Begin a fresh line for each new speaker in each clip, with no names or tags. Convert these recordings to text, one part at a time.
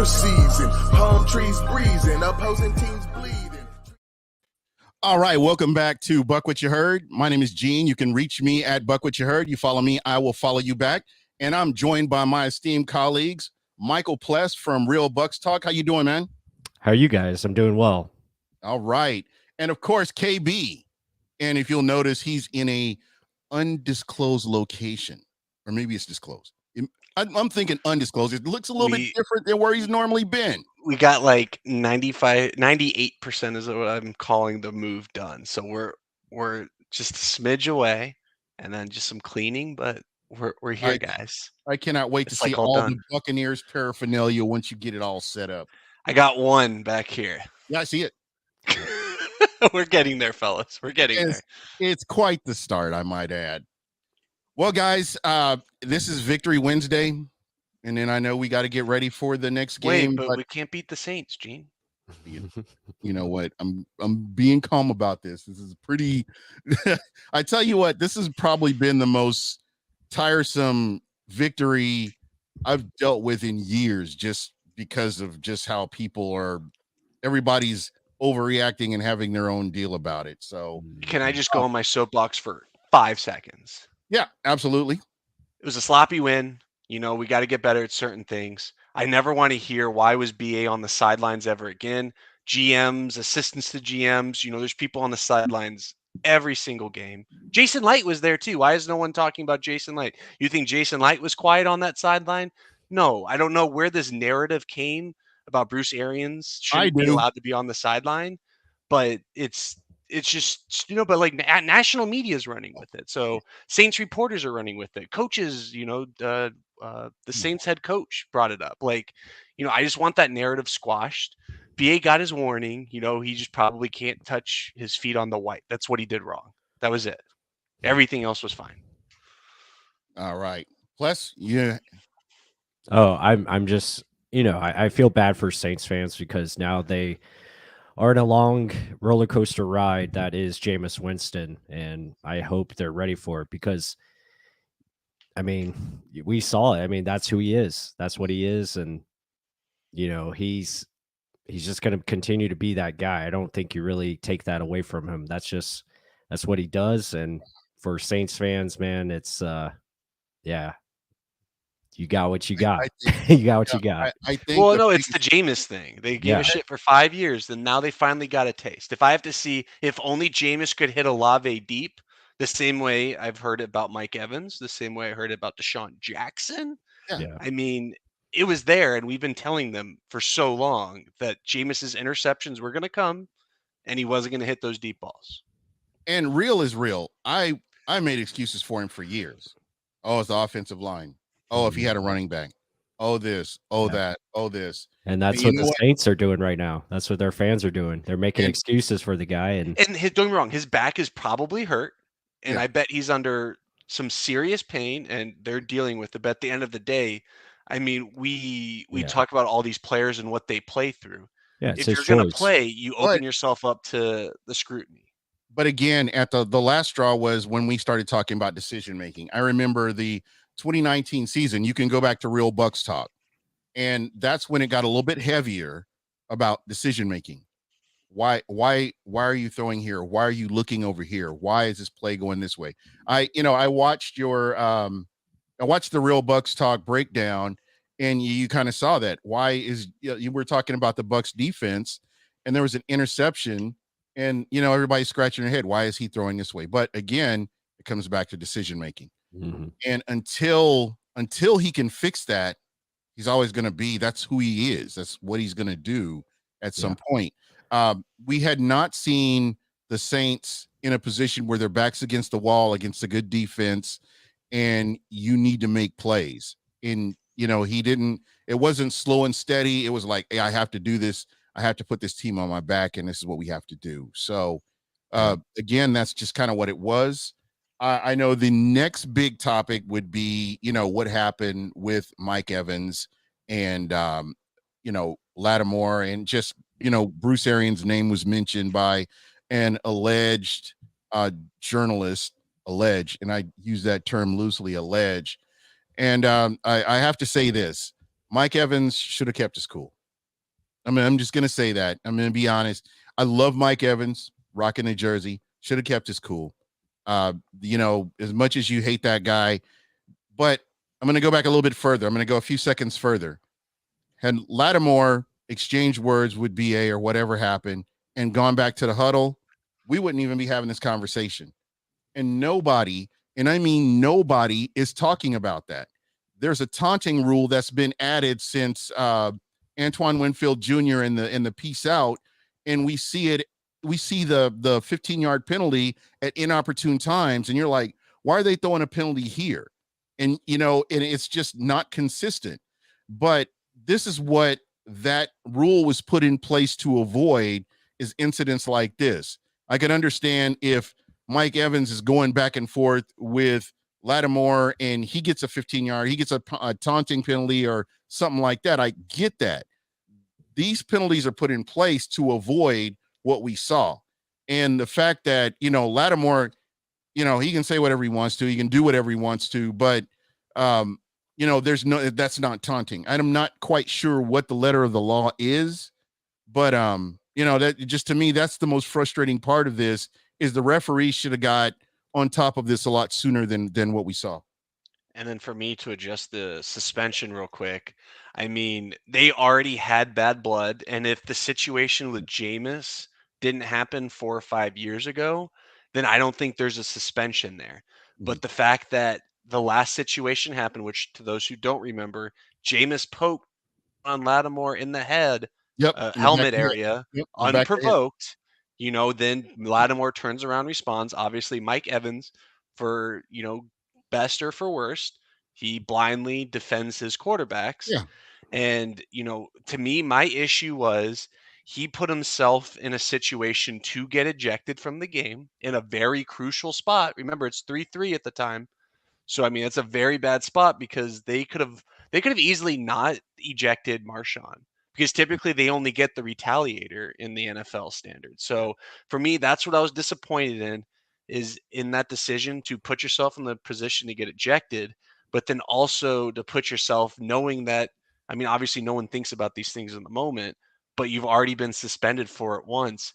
season. Palm trees breezing, opposing teams bleeding.
All right, welcome back to Buc What You Heard. My name is Gene. You can reach me at Buc What You Heard. You follow me, I will follow you back. And I'm joined by my esteemed colleagues, Michael Pless from Real Bucs Talk. How you doing, man?
How are you guys? I'm doing well.
All right. And of course, KB. And if you'll notice, he's in a undisclosed location. Or maybe it's disclosed. I'm thinking undisclosed. It looks a little bit different than where he's normally been.
We got like 98% is what I'm calling the move done. So we're just a smidge away, and then just some cleaning, but we're here, guys.
I cannot wait to see all the Buccaneers paraphernalia once you get it all set up.
I got one back here.
Yeah, I see it.
We're getting there, fellas. We're getting there.
It's quite the start, I might add. Well, guys, this is Victory Wednesday, and then I know we got to get ready for the next game.
But we can't beat the Saints, Gene.
You know what? I'm being calm about this. This is pretty. I tell you what, this has probably been the most tiresome victory I've dealt with in years, just because of just how everybody's overreacting and having their own deal about it. So,
can I just go on my soapbox for 5 seconds?
Yeah, absolutely.
It was a sloppy win. You know, we got to get better at certain things. I never want to hear why was BA on the sidelines ever again. GMs, assistants to GMs, you know, there's people on the sidelines every single game. Jason Light was there too. Why is no one talking about Jason Light? You think Jason Light was quiet on that sideline? No, I don't know where this narrative came about Bruce Arians shouldn't be allowed to be on the sideline, but it's just, you know, but like national media is running with it. So Saints reporters are running with it. Coaches, you know, the Saints head coach brought it up. Like, you know, I just want that narrative squashed. BA got his warning. You know, he just probably can't touch his feet on the white. That's what he did wrong. That was it. Everything else was fine.
All right. Plus, yeah.
Oh, I'm just, you know, I feel bad for Saints fans because now they are in a long roller coaster ride that is Jameis Winston, and I hope they're ready for it because, I mean, we saw it. I mean, that's who he is. That's what he is, and you know, he's just going to continue to be that guy. I don't think you really take that away from him. That's what he does. And for Saints fans, man, it's yeah. You got what you got. You got what you got.
I think. Well, no, it's the Jameis thing. They gave a shit for 5 years, and now they finally got a taste. If I have to see if only Jameis could hit Olave deep, the same way I've heard about Mike Evans, the same way I heard about Deshaun Jackson.
Yeah.
I mean, it was there, and we've been telling them for so long that Jameis's interceptions were going to come, and he wasn't going to hit those deep balls.
And real is real. I made excuses for him for years. Oh, it's the offensive line. Oh, if he had a running back. Oh, this. Oh, that. Oh, this.
And that's what the Saints are doing right now. That's what their fans are doing. They're making excuses for the guy. And
don't get me wrong, his back is probably hurt, and I bet he's under some serious pain, and they're dealing with it. But at the end of the day, I mean, we talk about all these players and what they play through.
Yeah,
if you're going to play, you open yourself up to the scrutiny.
But again, at the last straw was when we started talking about decision making. I remember the 2019 season. You can go back to Real Bucs Talk, and that's when it got a little bit heavier about decision making. Why are you throwing here? Why are you looking over here? Why is this play going this way? I watched the Real Bucs Talk breakdown, and you kind of saw that. Why is you were talking about the Bucs defense, and there was an interception, and everybody's scratching their head. Why is he throwing this way? But again, it comes back to decision making. Mm-hmm. And until he can fix that, he's always going to be. That's who he is. That's what he's going to do at some point. We had not seen the Saints in a position where their back's against the wall against a good defense, and you need to make plays. And he didn't. It wasn't slow and steady. It was like, hey, I have to do this. I have to put this team on my back, and this is what we have to do. So, again, that's just kind of what it was. I know the next big topic would be, what happened with Mike Evans and, Lattimore, and just, Bruce Arians' name was mentioned by an alleged journalist, and I use that term loosely, allege. And I have to say this, Mike Evans should have kept his cool. I mean, I'm just going to say that. I'm going to be honest. I love Mike Evans rocking the jersey. Should have kept his cool. As much as you hate that guy, but I'm going to go back a little bit further. I'm going to go a few seconds further. Had Lattimore exchanged words with BA or whatever happened and gone back to the huddle, we wouldn't even be having this conversation. And nobody, and I mean nobody, is talking about that. There's a taunting rule that's been added since Antoine Winfield Jr. in the peace out, and we see it. We see the 15-yard penalty at inopportune times, and you're like, why are they throwing a penalty here? And and it's just not consistent. But this is what that rule was put in place to avoid, is incidents like this. I can understand if Mike Evans is going back and forth with Lattimore and he gets a 15-yard, he gets a taunting penalty or something like that. I get that. These penalties are put in place to avoid what we saw. And the fact that, Lattimore, he can say whatever he wants to, he can do whatever he wants to, but, that's not taunting. I'm not quite sure what the letter of the law is, but, that just, to me, that's the most frustrating part of this, is the referee should have got on top of this a lot sooner than what we saw.
And then for me to adjust the suspension real quick, I mean, they already had bad blood. And if the situation with Jameis didn't happen 4 or 5 years ago, then I don't think there's a suspension there. But the fact that the last situation happened, which to those who don't remember, Jameis poked on Lattimore in the head, helmet area, unprovoked, then Lattimore turns around, responds. Obviously, Mike Evans, for, best or for worst, he blindly defends his quarterbacks.
Yeah.
And, to me, my issue was he put himself in a situation to get ejected from the game in a very crucial spot. Remember, it's 3-3 at the time. So, I mean, it's a very bad spot because they could have easily not ejected Marshawn, because typically they only get the retaliator in the NFL standard. So for me, that's what I was disappointed in, is in that decision to put yourself in the position to get ejected, but then also to put yourself knowing that, I mean, obviously no one thinks about these things in the moment, but you've already been suspended for it once.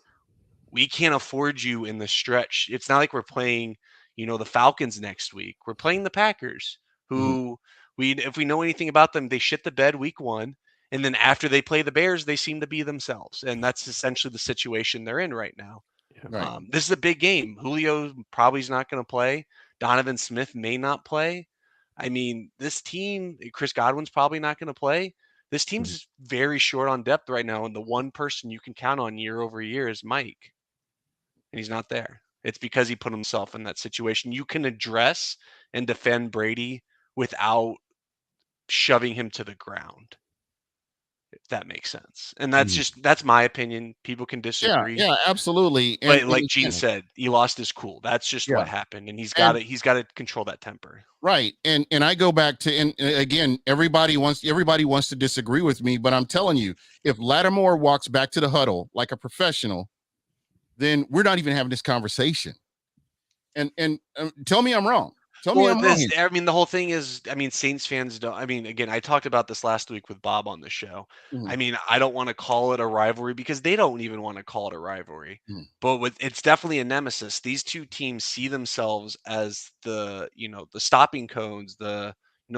We can't afford you in the stretch. It's not like we're playing, the Falcons next week. We're playing the Packers, who if we know anything about them, they shit the bed week 1. And then after they play the Bears, they seem to be themselves. And that's essentially the situation they're in right now.
Right.
This is a big game. Julio probably is not going to play. Donovan Smith may not play. I mean, this team, Chris Godwin's probably not going to play. This team's very short on depth right now. And the one person you can count on year over year is Mike. And he's not there. It's because he put himself in that situation. You can address and defend Brady without shoving him to the ground, if that makes sense. And that's my opinion. People can disagree.
Yeah, absolutely.
But like Gene said, he lost his cool. That's just what happened. And he's got to control that temper.
Right. And I go back to, and again, everybody wants to disagree with me, but I'm telling you, if Lattimore walks back to the huddle like a professional, then we're not even having this conversation. And tell me I'm wrong. Tell me I'm wrong.
I mean, the whole thing is, I mean, Saints fans don't. I mean, again, I talked about this last week with Bob on the show. I mean, I don't want to call it a rivalry because they don't even want to call it a rivalry. But it's definitely a nemesis. These two teams see themselves as the stopping cones, the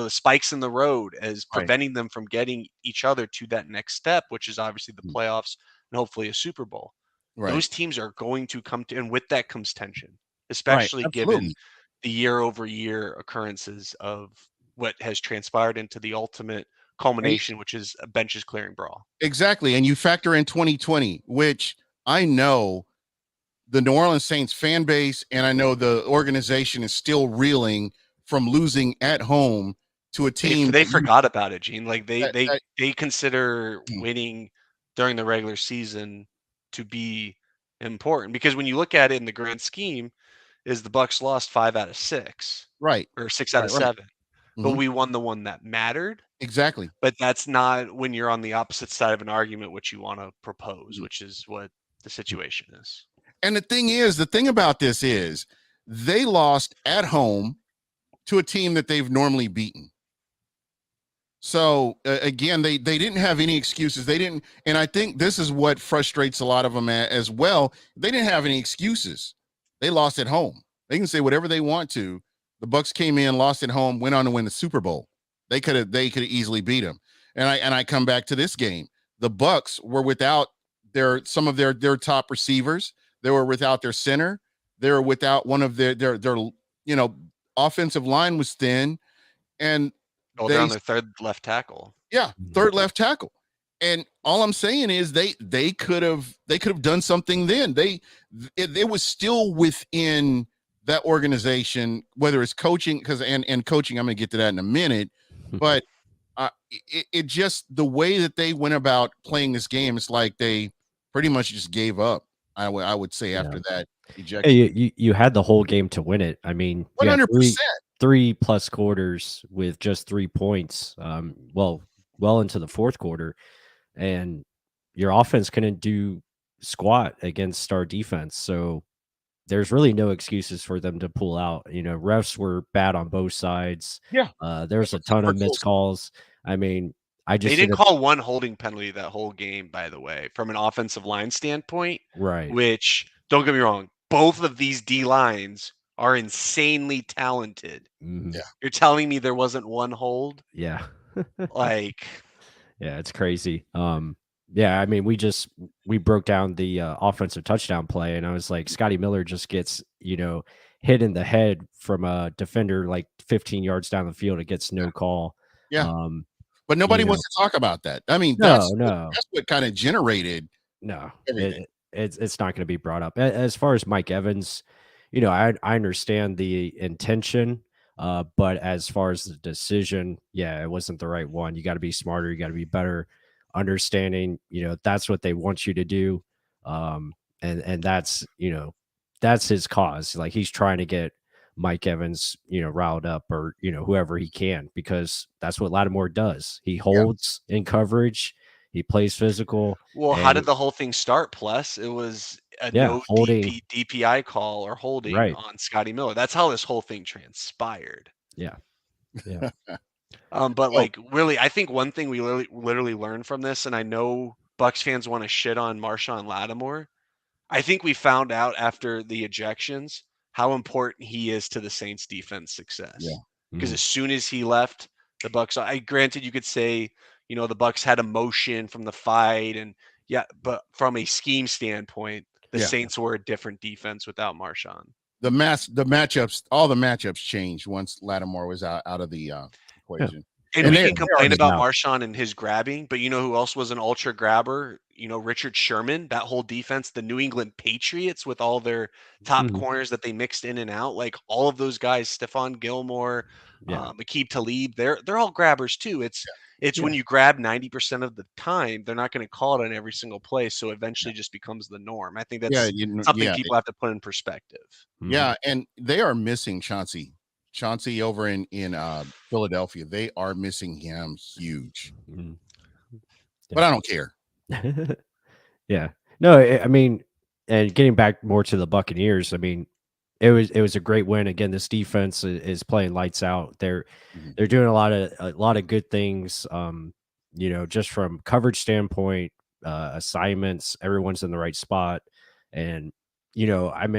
spikes in the road, as preventing them from getting each other to that next step, which is obviously the playoffs and hopefully a Super Bowl. Those teams are going to come to, and with that comes tension, especially given the year-over-year occurrences of what has transpired into the ultimate culmination, which is a benches clearing brawl.
Exactly. And you factor in 2020, which I know the New Orleans Saints fan base and I know the organization is still reeling from losing at home to a team.
They forgot about it, Gene. Like they consider winning during the regular season to be important, because when you look at it in the grand scheme, is the Bucs lost 5 out of 6,
right,
or 6 out of 7, but we won the one that mattered.
Exactly.
But that's not when you're on the opposite side of an argument, which you want to propose, which is what the situation is.
And the thing about this is they lost at home to a team that they've normally beaten. So again, they didn't have any excuses. They didn't, and I think this is what frustrates a lot of them as well. They didn't have any excuses. They lost at home. They can say whatever they want to. The Bucs came in, lost at home, went on to win the Super Bowl. They could have easily beat them. And I come back to this game. The Bucs were without some of their top receivers. They were without their center. They were without one of their offensive line was thin, and
Oh, they're
they
on their third left tackle.
yeah, third left tackle. And all I'm saying is they could have done something then. It was still within that organization, whether it's coaching, because and coaching, I'm gonna get to that in a minute, but it just the way that they went about playing this game, it's like they pretty much just gave up. I would say after that ejection.
Hey, you had the whole game to win it. I mean, you had
100%.
three plus quarters with just 3 points. Well into the fourth quarter, and your offense couldn't do squat against our defense. So there's really no excuses for them to pull out. Refs were bad on both sides.
Yeah.
There's a ton of missed calls. I mean,
They didn't call one holding penalty that whole game, by the way, from an offensive line standpoint.
Right.
Which, don't get me wrong, both of these D lines are insanely talented.
Mhm.
Yeah.
You're telling me there wasn't one hold?
Yeah.
Like,
yeah, it's crazy. Yeah, I mean, we broke down the offensive touchdown play, and I was like, Scotty Miller just gets hit in the head from a defender like 15 yards down the field. It gets no call.
Yeah. But nobody wants to talk about that. I mean, that's what kind of generated everything.
It's not going to be brought up. As far as Mike Evans, I understand the intention, but as far as the decision, yeah, it wasn't the right one. You got to be smarter. You got to be better, understanding. That's what they want you to do, and that's his cause. Like, he's trying to get Mike Evans, riled up, or whoever he can, because that's what Lattimore does. He holds in coverage. He plays physical.
Well, how did the whole thing start? Plus, it was a
holding.
DPI call or holding on Scotty Miller. That's how this whole thing transpired.
Yeah.
But like, really, I think one thing we literally learned from this, and I know Bucs fans want to shit on Marshawn Lattimore. I think we found out after the ejections how important he is to the Saints defense success.
Yeah.
Because as soon as he left the Bucs, granted you could say, the Bucs had emotion from the fight, and but from a scheme standpoint, the Saints were a different defense without Marshawn.
All the matchups changed once Lattimore was out of the equation.
And we can complain about Marshawn and his grabbing, but who else was an ultra grabber? Richard Sherman, that whole defense, the New England Patriots with all their top corners that they mixed in and out, like all of those guys, Stephon Gilmore, Aqib Talib, they're all grabbers too. It's when you grab 90% of the time, they're not going to call it on every single play, so eventually just becomes the norm. I think that's something people have to put in perspective.
Yeah, and they are missing Chauncey over in Philadelphia. They are missing him huge. But I don't care.
Yeah. No, I mean, and getting back more to the Buccaneers, I mean, it was a great win. Again, this defense is playing lights out. They're doing a lot of good things. Just from coverage standpoint, assignments, everyone's in the right spot. And I'm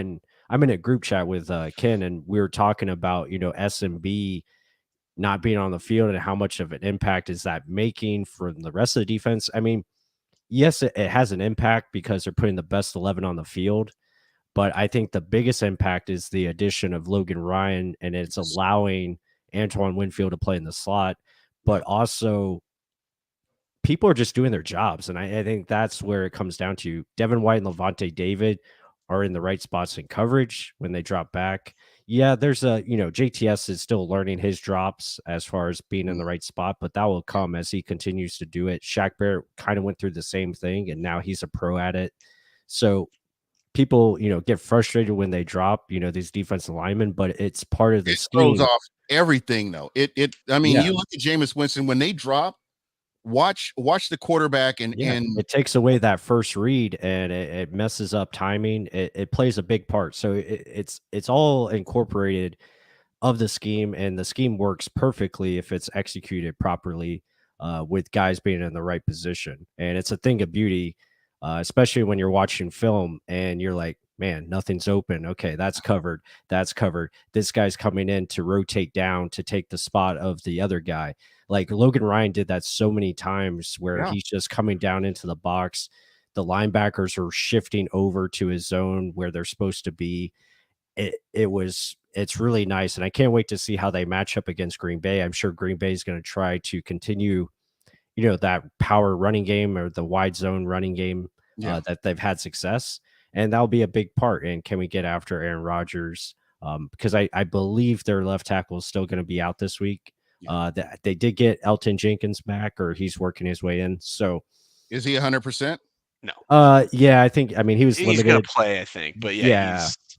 in a group chat with Ken, and we were talking about SMB not being on the field and how much of an impact is that making for the rest of the defense. I mean, yes, it has an impact because they're putting the best 11 on the field. But I think the biggest impact is the addition of Logan Ryan, and it's allowing Antoine Winfield to play in the slot. But also, people are just doing their jobs. And I think that's where it comes down to. Devin White and Levante David are in the right spots in coverage when they drop back. Yeah, there's JTS is still learning his drops as far as being in the right spot, but that will come as he continues to do it. Shaq Barrett kind of went through the same thing, and now he's a pro at it. So people, get frustrated when they drop, these defensive linemen, but it's part of the scheme.
Throws off everything, though. You look at Jameis Winston, when they drop, watch the quarterback, and
it takes away that first read, and it messes up timing. It plays a big part. So it's all incorporated of the scheme, and the scheme works perfectly if it's executed properly. with guys being in the right position. And it's a thing of beauty, especially when you're watching film and you're like, man, nothing's open. Okay, that's covered. That's covered. This guy's coming in to rotate down to take the spot of the other guy. Like Logan Ryan did that so many times where
Yeah.
he's just coming down into the box. The linebackers are shifting over to his zone where they're supposed to be. It's really nice. And I can't wait to see how they match up against Green Bay. I'm sure Green Bay is going to try to continue, that power running game or the wide zone running game that they've had success. And that'll be a big part. And can we get after Aaron Rodgers? Because I believe their left tackle is still going to be out this week. They did get Elton Jenkins back, or he's working his way in. So
is he 100%?
No.
Yeah, I think, he was
He's
limited.
going to play, I think. But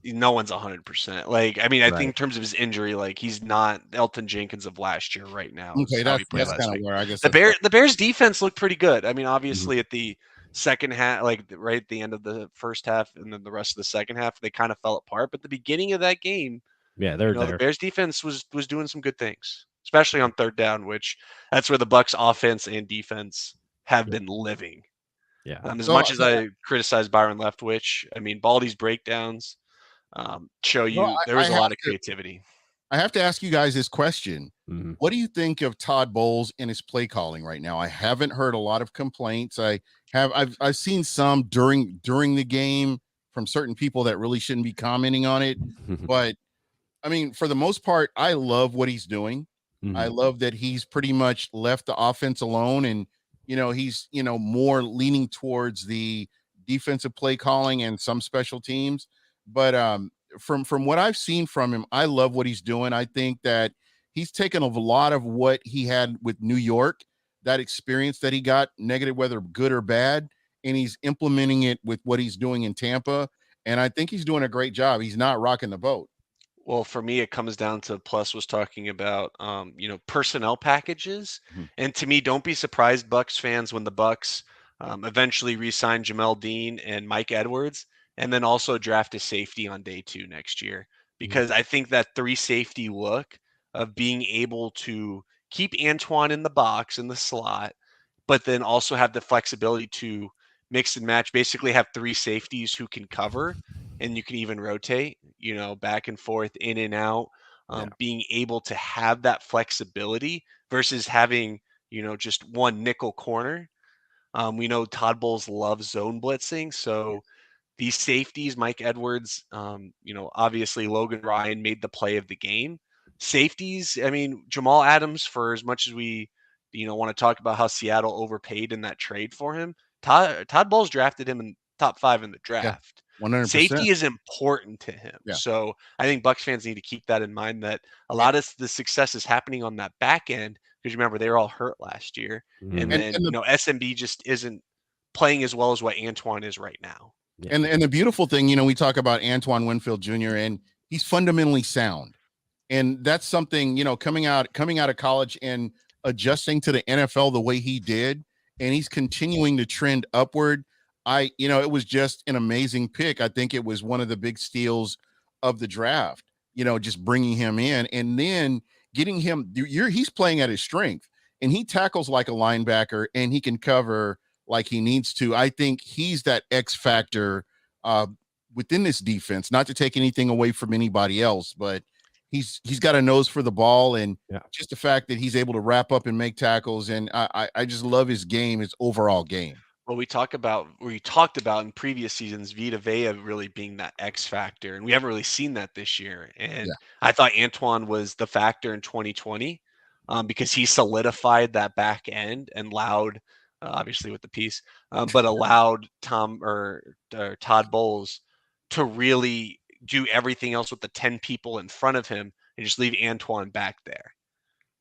no one's 100%. Like, I think in terms of his injury, like he's not Elton Jenkins of last year right now.
Okay, that's kind of where I guess
the Bears defense looked pretty good. Obviously at the second half, like right at the end of the first half, and then the rest of the second half, they kind of fell apart. But the beginning of that game, the Bears defense was doing some good things, especially on third down, which that's where the Bucs offense and defense have been living.
Yeah.
As much as I criticize Byron Leftwich, Baldy's breakdowns show you there was a lot of creativity.
I have to ask you guys this question.
Mm-hmm.
What do you think of Todd Bowles and his play calling right now? I haven't heard a lot of complaints. I've seen some during the game from certain people that really shouldn't be commenting on it. But for the most part, I love what he's doing.
Mm-hmm.
I love that he's pretty much left the offense alone, and he's more leaning towards the defensive play calling and some special teams. But from what I've seen from him, I love what he's doing. I think that he's taken a lot of what he had with New York, that experience that he got, negative, whether good or bad, and he's implementing it with what he's doing in Tampa. And I think he's doing a great job. He's not rocking the boat.
Well, for me, it comes down to Plus was talking about, personnel packages.
Mm-hmm.
And to me, don't be surprised, Bucs fans, when the Bucs eventually re-sign Jamel Dean and Mike Edwards, and then also draft a safety on day 2 next year. Because I think that 3 safety look of being able to keep Antoine in the box, in the slot, but then also have the flexibility to mix and match, basically have 3 safeties who can cover, and you can even rotate, back and forth, in and out, being able to have that flexibility versus having, just one nickel corner. We know Todd Bowles loves zone blitzing. So these safeties, Mike Edwards, obviously Logan Ryan made the play of the game. Safeties, Jamal Adams, for as much as we, want to talk about how Seattle overpaid in that trade for him, Todd Bowles drafted him in top 5 in the draft.
100%.
Safety is important to him.
Yeah.
So I think Bucs fans need to keep that in mind, that a lot of the success is happening on that back end, because remember, they were all hurt last year.
Mm-hmm.
And then, SMB just isn't playing as well as what Antoine is right now.
Yeah. And the beautiful thing, we talk about Antoine Winfield Jr., and he's fundamentally sound. And that's something, coming out of college and adjusting to the NFL the way he did, and he's continuing to trend upward. It was just an amazing pick. I think it was one of the big steals of the draft, just bringing him in and then getting him. He's playing at his strength, and he tackles like a linebacker, and he can cover like he needs to. I think he's that X factor within this defense, not to take anything away from anybody else, but he's got a nose for the ball, and just the fact that he's able to wrap up and make tackles. And I just love his game, his overall game.
Well, we talked about in previous seasons, Vita Vea really being that X factor, and we haven't really seen that this year. And I thought Antoine was the factor in 2020 because he solidified that back end and allowed, obviously with the piece, but allowed Todd Bowles to really do everything else with the 10 people in front of him and just leave Antoine back there.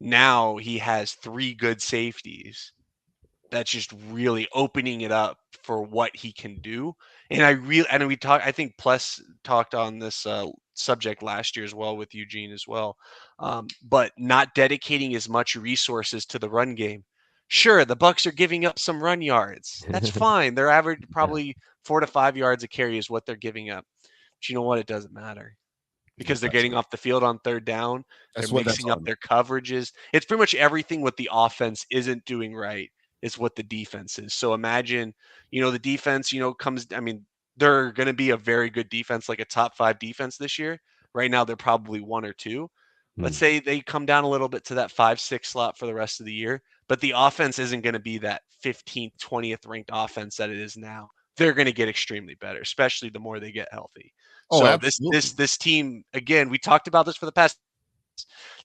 Now he has 3 good safeties. That's just really opening it up for what he can do. And I think Plus talked on this subject last year as well with Eugene as well. But not dedicating as much resources to the run game. Sure, the Bucs are giving up some run yards. That's fine. They're average probably 4 to 5 yards a carry is what they're giving up. But you know what? It doesn't matter. because they're getting off the field on third down. They're mixing up their coverages. It's pretty much everything what the offense isn't doing right is what the defense is. So imagine, the defense, they're going to be a very good defense, like a top 5 defense this year. Right now, they're probably 1 or 2. Let's say they come down a little bit to that 5-6 slot for the rest of the year, but the offense isn't going to be that 15th, 20th ranked offense that it is now. They're going to get extremely better, especially the more they get healthy. So this team, again, we talked about this for the past.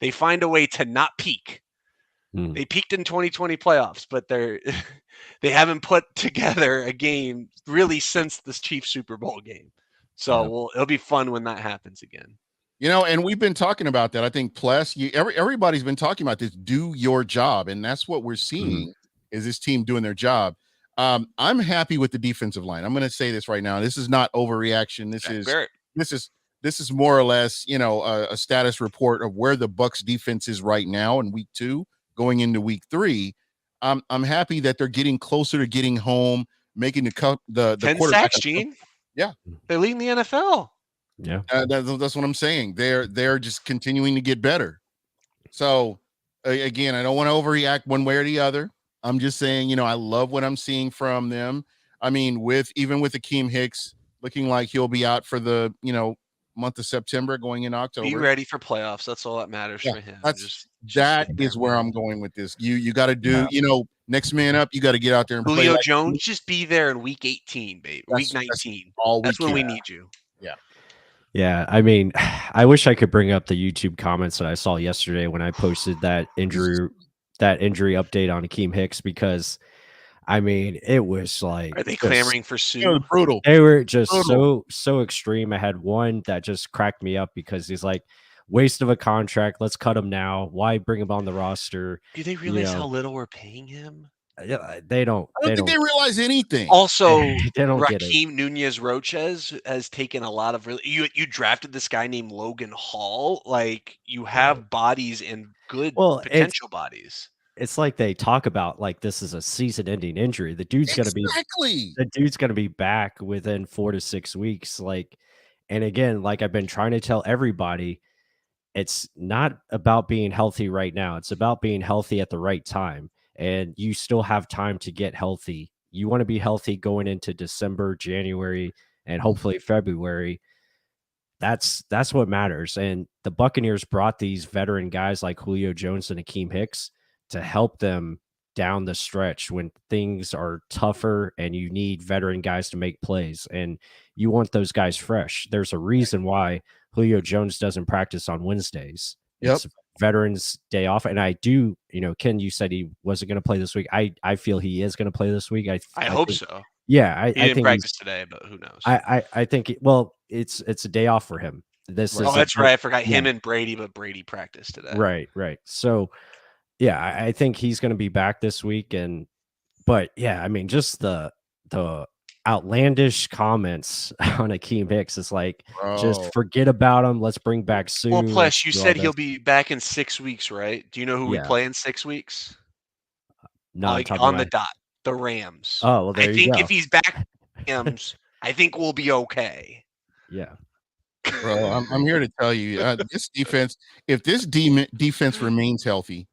They find a way to not peak. They peaked in 2020 playoffs, but they haven't put together a game really since the Chiefs Super Bowl game. So it'll be fun when that happens again.
And we've been talking about that. I think everybody's been talking about this. Do your job, and that's what we're seeing is this team doing their job. I'm happy with the defensive line. I'm going to say this right now. This is not overreaction. This is more or less, a status report of where the Bucs defense is right now in week 2, going into week 3. I'm happy that they're getting closer to getting home, making the
10
quarterback.
Sacks, Gene.
Yeah,
they're leading the NFL.
Yeah,
that's what I'm saying. They're just continuing to get better. So again, I don't want to overreact one way or the other. I'm just saying, I love what I'm seeing from them. I mean, even with Akeem Hicks looking like he'll be out for the, month of September going in October.
Be ready for playoffs. That's all that matters for him.
That is where I'm going with this. You got to do, next man up. You got to get out there and
Julio
play.
Jones, just be there in week 18, babe. Week 19. That's when we need you.
Yeah.
Yeah, I mean, I wish I could bring up the YouTube comments that I saw yesterday when I posted that injury update on Akeem Hicks, because I mean, it was like,
are they clamoring for Sue?
Brutal.
They were just so extreme. I had one that just cracked me up because he's like, waste of a contract. Let's cut him now. Why bring him on the roster?
Do they realize how little we're paying him?
Yeah, they don't.
I don't think they realize anything.
Also,
they don't
Raheem Nunez Roches has taken a lot of you drafted this guy named Logan Hall. Like, you have bodies and good potential bodies.
It's like they talk about like this is a season-ending injury. The dude's gonna be back within 4 to 6 weeks. Like, and again, like I've been trying to tell everybody, it's not about being healthy right now. It's about being healthy at the right time. And you still have time to get healthy. You want to be healthy going into December, January, and hopefully February. That's what matters. And the Buccaneers brought these veteran guys like Julio Jones and Akeem Hicks to help them down the stretch when things are tougher and you need veteran guys to make plays. And you want those guys fresh. There's a reason why Julio Jones doesn't practice on Wednesdays. It's Veterans Day off. And I do, Ken, you said he wasn't going to play this week. I feel he is going to play this week.
I hope so.
Yeah.
He didn't practice today, but who knows?
I think, it's a day off for him. That's
right. I forgot him and Brady, but Brady practiced today.
Right. So, yeah, I think he's going to be back this week. But yeah, I mean, just the outlandish comments on Akeem Hicks is like, just forget about him. Let's bring back Sue.
Well, plus you said he'll be back in 6 weeks, right? Do you know who we play in 6 weeks?
No,
on the dot, the Rams.
Oh, well, there you go.
I think if he's back, Rams, I think we'll be okay.
Yeah.
Bro, I'm here to tell you, this defense, if this defense remains healthy,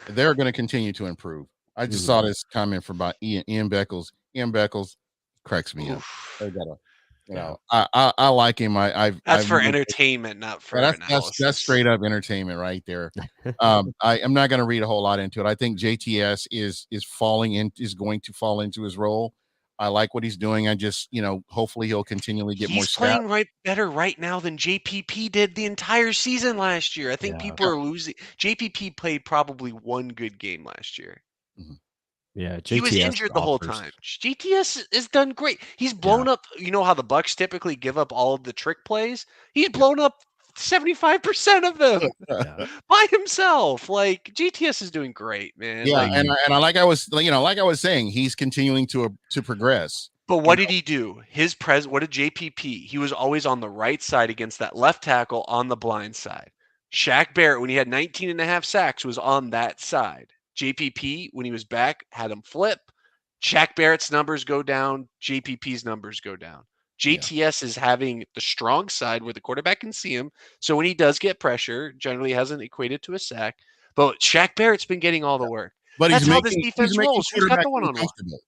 they're going to continue to improve. I just saw this comment from about Ian Beckles. Ian Beckles cracks me up. I like him.
That's for entertainment, not for analysis.
That's straight up entertainment right there. I'm not going to read a whole lot into it. I think JTS is going to fall into his role. I like what he's doing. I just, hopefully he'll continually get more.
He's playing better right now than JPP did the entire season last year. I think people are losing. JPP played probably one good game last year.
Mm-hmm.
Yeah, JTS
he was injured the whole time. GTS has done great. He's blown up. You know how the Bucs typically give up all of the trick plays? He's blown up 75% of them by himself. Like, GTS is doing great, man.
Yeah, and like I was saying, he's continuing to progress.
But what did he do? What did JPP? He was always on the right side against that left tackle on the blind side. Shaq Barrett, when he had 19 and a half sacks, was on that side. JPP, when he was back, had him flip. Shaq Barrett's numbers go down. JPP's numbers go down. JTS is having the strong side where the quarterback can see him. So when he does get pressure, generally hasn't equated to a sack. But Shaq Barrett's been getting all the work.
But
That's how this
he's
defense
making
rolls. Who's got
quarterbacks
the one-on-one?
uncomfortable.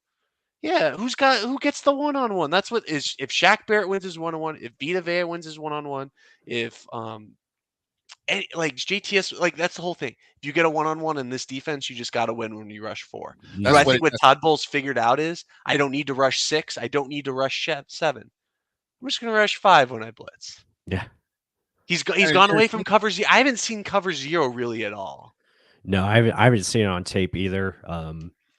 Yeah, who gets the one-on-one? That's what is if Shaq Barrett wins his one-on-one, if Vita Vea wins his one-on-one, if like JTS, like that's the whole thing. If you get a one-on-one in this defense, you just got to win when you rush 4.
That's
What I
what
think what Todd Bowles figured out is I don't need to rush 6. I don't need to rush 7. I'm just going to rush 5 when I blitz.
Yeah.
He's gone away from cover 0. I haven't seen cover 0 really at all.
No, I haven't seen it on tape either.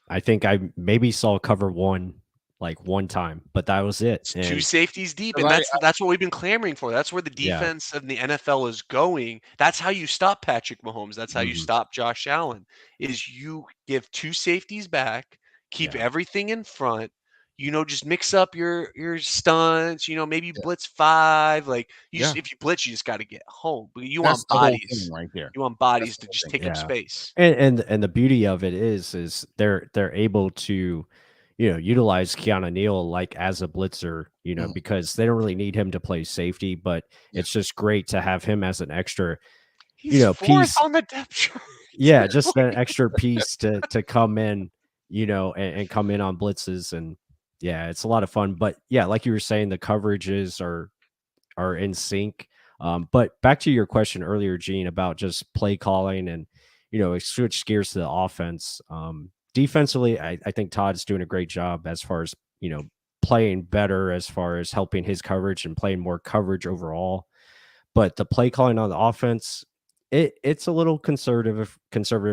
I think I maybe saw cover 1 like one time, but that was it.
It's 2 safeties deep,
'Cause
and that's what we've been clamoring for. That's where the defense of the NFL is going. That's how you stop Patrick Mahomes. That's how you stop Josh Allen. Is you give 2 safeties back, keep everything in front. Just mix up your stunts. Maybe blitz 5. Like if you blitz, you just got to get home. But you
That's
want
the whole
bodies
thing right there.
You want bodies to just take up space.
And the beauty of it is they're able to utilize Keanu Neal like as a blitzer, because they don't really need him to play safety, but it's just great to have him as an extra,
He's 4th
piece
on the depth chart.
Yeah, just an extra piece to come in, and come in on blitzes, and it's a lot of fun. But yeah, like you were saying, the coverages are in sync. But back to your question earlier, Gene, about just play calling and switch gears to the offense. Defensively, I think Todd's doing a great job as far as playing better, as far as helping his coverage and playing more coverage overall. But the play calling on the offense, it's a little conservative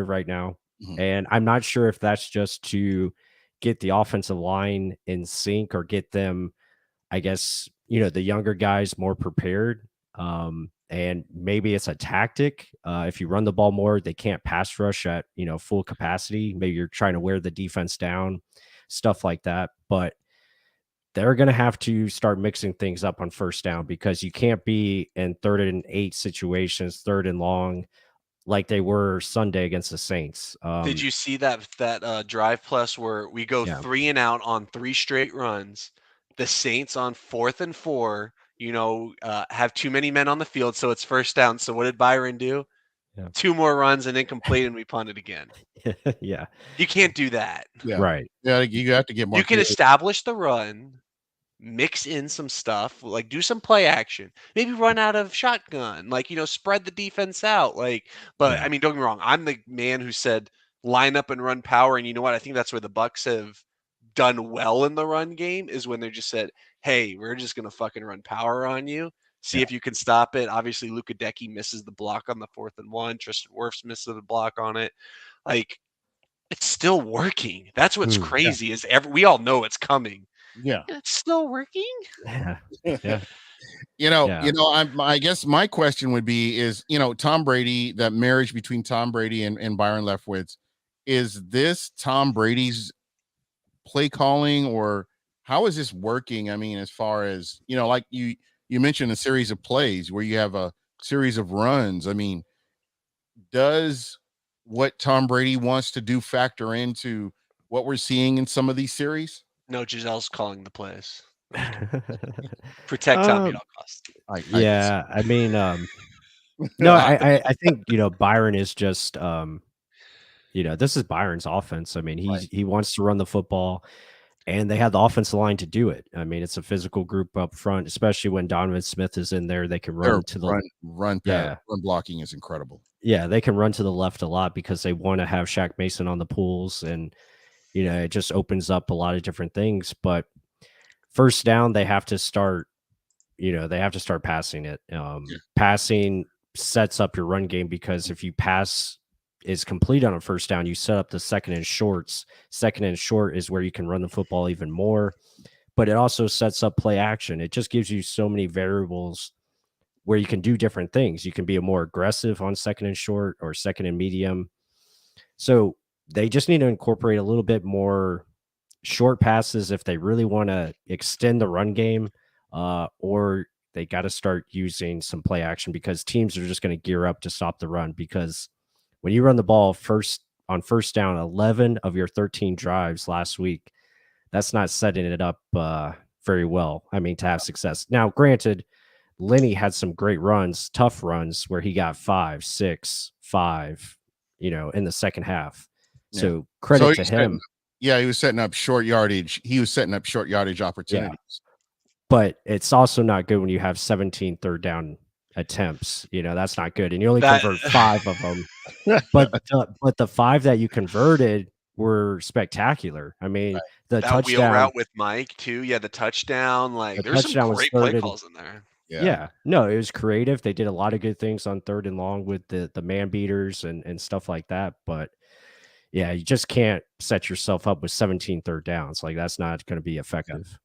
right now. And I'm not sure if that's just to get the offensive line in sync or get them, I guess, the younger guys more prepared. And maybe it's a tactic. If you run the ball more, they can't pass rush at, full capacity. Maybe you're trying to wear the defense down, stuff like that. But they're going to have to start mixing things up on first down, because you can't be in 3rd and 8 situations, 3rd and long, like they were Sunday against the Saints.
Did you see that drive plus where we go 3 and out on 3 straight runs? The Saints on 4th and 4, have too many men on the field, so it's first down. So what did Byron do? 2 more runs and incomplete, and we punted again.
Yeah.
You can't do that.
Yeah.
Right.
Yeah, you have to get more.
You can establish the run, mix in some stuff, like do some play action, maybe run out of shotgun, like, spread the defense out. But I mean, don't get me wrong. I'm the man who said line up and run power. And you know what? I think that's where the Bucs have done well in the run game, is when they just said, hey, we're just going to fucking run power on you. See if you can stop it. Obviously, Luka Decky misses the block on the 4th and 1. Tristan Wirfs misses the block on it. Like, it's still working. That's what's crazy is we all know it's coming.
Yeah.
It's still working.
Yeah.
I guess my question would be is, Tom Brady, that marriage between Tom Brady and Byron Leftwich, is this Tom Brady's play calling, or how is this working? I mean, as far as, like you mentioned a series of plays where you have a series of runs. I mean, does what Tom Brady wants to do factor into what we're seeing in some of these series?
No, Giselle's calling the plays. Protect Tommy at all costs.
I mean, no, I think, Byron is just, this is Byron's offense. I mean, he wants to run the football, and they have the offensive line to do it. I mean, it's a physical group up front, especially when Donovan Smith is in there. They can run to the
run blocking is incredible.
Yeah, they can run to the left a lot because they want to have Shaq Mason on the pools, and it just opens up a lot of different things. But first down, they have to start passing it. Passing sets up your run game, because if you pass is complete on a first down, you set up the second and shorts. Second and short is where you can run the football even more, but it also sets up play action. It just gives you so many variables where you can do different things. You can be more aggressive on second and short or second and medium. So they just need to incorporate a little bit more short passes if they really want to extend the run game, or they got to start using some play action, because teams are just going to gear up to stop the run. Because when you run the ball on first down, 11 of your 13 drives last week, that's not setting it up very well. I mean, to have success. Now, granted, Lenny had some great runs, tough runs where he got 5, 6, 5, in the second half.
Yeah.
So credit to
he's
him.
he was setting up short yardage. He was setting up short yardage opportunities.
But it's also not good when you have 17 third down attempts. That's not good. And you only convert 5 of them. But the 5 that you converted were spectacular. I mean, the
that
touchdown
wheel route with Mike too. Yeah, the touchdown. Like there's some
touchdown was
great play
third
calls in there.
Yeah. No, it was creative. They did a lot of good things on third and long with the man beaters and stuff like that. But yeah, you just can't set yourself up with 17 third downs. Like that's not going to be effective.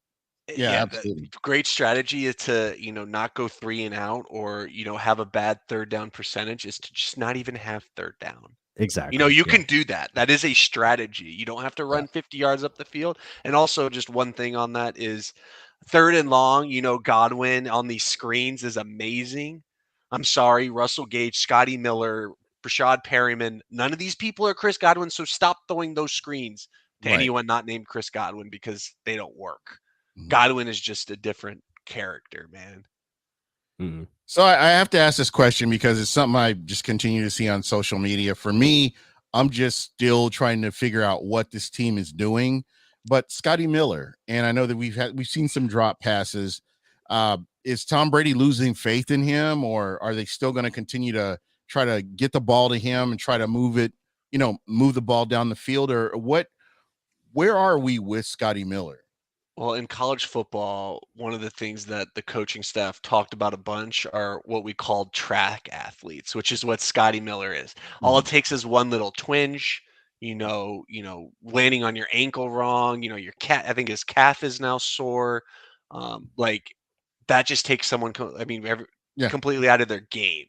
Yeah,
The
absolutely.
great strategy is to, not go 3 and out or, have a bad third down percentage is to just not even have third down.
Exactly.
You can do that. That is a strategy. You don't have to run 50 yards up the field. And also just one thing on that is third and long, Godwin on these screens is amazing. I'm sorry, Russell Gage, Scotty Miller, Brashad Perryman, none of these people are Chris Godwin, so stop throwing those screens to anyone not named Chris Godwin because they don't work. Godwin is just a different character, man.
Mm-hmm.
So I have to ask this question because it's something I just continue to see on social media. For me, I'm just still trying to figure out what this team is doing. But Scotty Miller, and I know that we've seen some drop passes. Is Tom Brady losing faith in him, or are they still going to continue to try to get the ball to him and try to move it, move the ball down the field, or what? Where are we with Scotty Miller?
Well, in college football, one of the things that the coaching staff talked about a bunch are what we call track athletes, which is what Scotty Miller is. All it takes is one little twinge, landing on your ankle wrong, your I think his calf is now sore. Like that just takes someone, completely out of their game.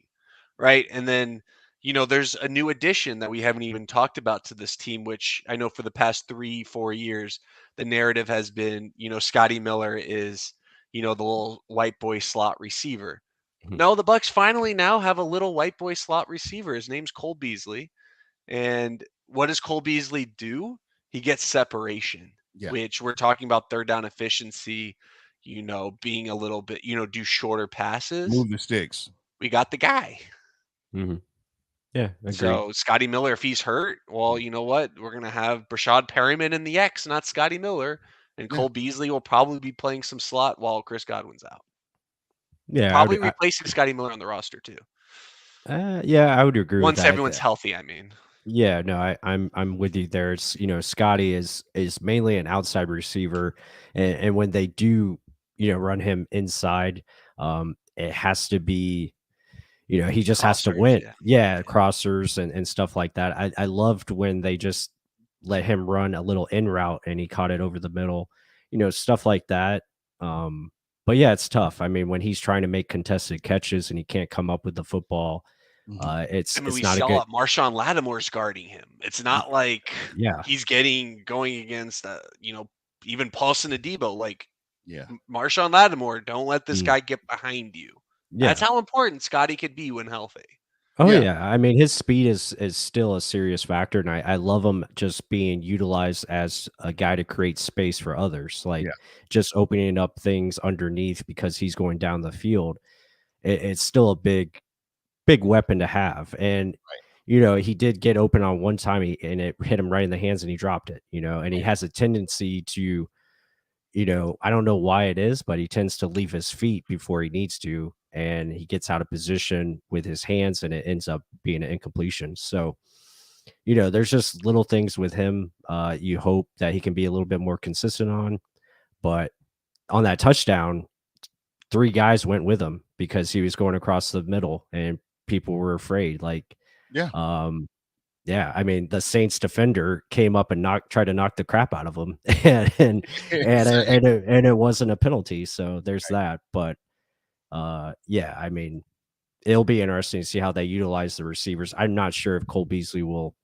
Right. And then, there's a new addition that we haven't even talked about to this team, which I know for the past 3-4 years, the narrative has been, Scotty Miller is, the little white boy slot receiver. No, the Bucs finally now have a little white boy slot receiver. His name's Cole Beasley. And what does Cole Beasley do? He gets separation, which we're talking about third down efficiency, being a little bit, do shorter passes.
Move the sticks.
We got the guy.
Mm-hmm. Yeah, agreed.
So Scotty Miller, if he's hurt, well, you know what? We're gonna have Brashad Perryman in the X, not Scotty Miller, and Cole Beasley will probably be playing some slot while Chris Godwin's out.
Yeah,
probably replacing Scotty Miller on the roster too.
Yeah, I would agree.
Once
with that.
everyone's healthy, I mean.
Yeah, no, I'm with you there. It's Scotty is mainly an outside receiver, and when they do run him inside, it has to be. He just has to win. Yeah, crossers and stuff like that. I loved when they just let him run a little in route and he caught it over the middle, stuff like that. But yeah, it's tough. I mean, when he's trying to make contested catches and he can't come up with the football, it's
we
not
saw
a good.
Marshawn Lattimore's guarding him. It's not like he's going against even Paulson Adebo. Like Marshawn Lattimore, don't let this guy get behind you. That's how important Scotty could be when healthy.
Oh yeah. I mean, his speed is still a serious factor, and I love him just being utilized as a guy to create space for others, like just opening up things underneath because he's going down the field. It's still a big weapon to have, and he did get open on one time, and it hit him right in the hands, and he dropped it. And he has a tendency to, I don't know why it is, but he tends to leave his feet before he needs to, and he gets out of position with his hands, and it ends up being an incompletion. So, there's just little things with him. You hope that he can be a little bit more consistent on, but on that touchdown, 3 guys went with him because he was going across the middle, and people were afraid. Like, I mean, the Saints defender came up and tried to knock the crap out of him, and it wasn't a penalty. So there's that. But I mean, it'll be interesting to see how they utilize the receivers. I'm not sure if Cole Beasley will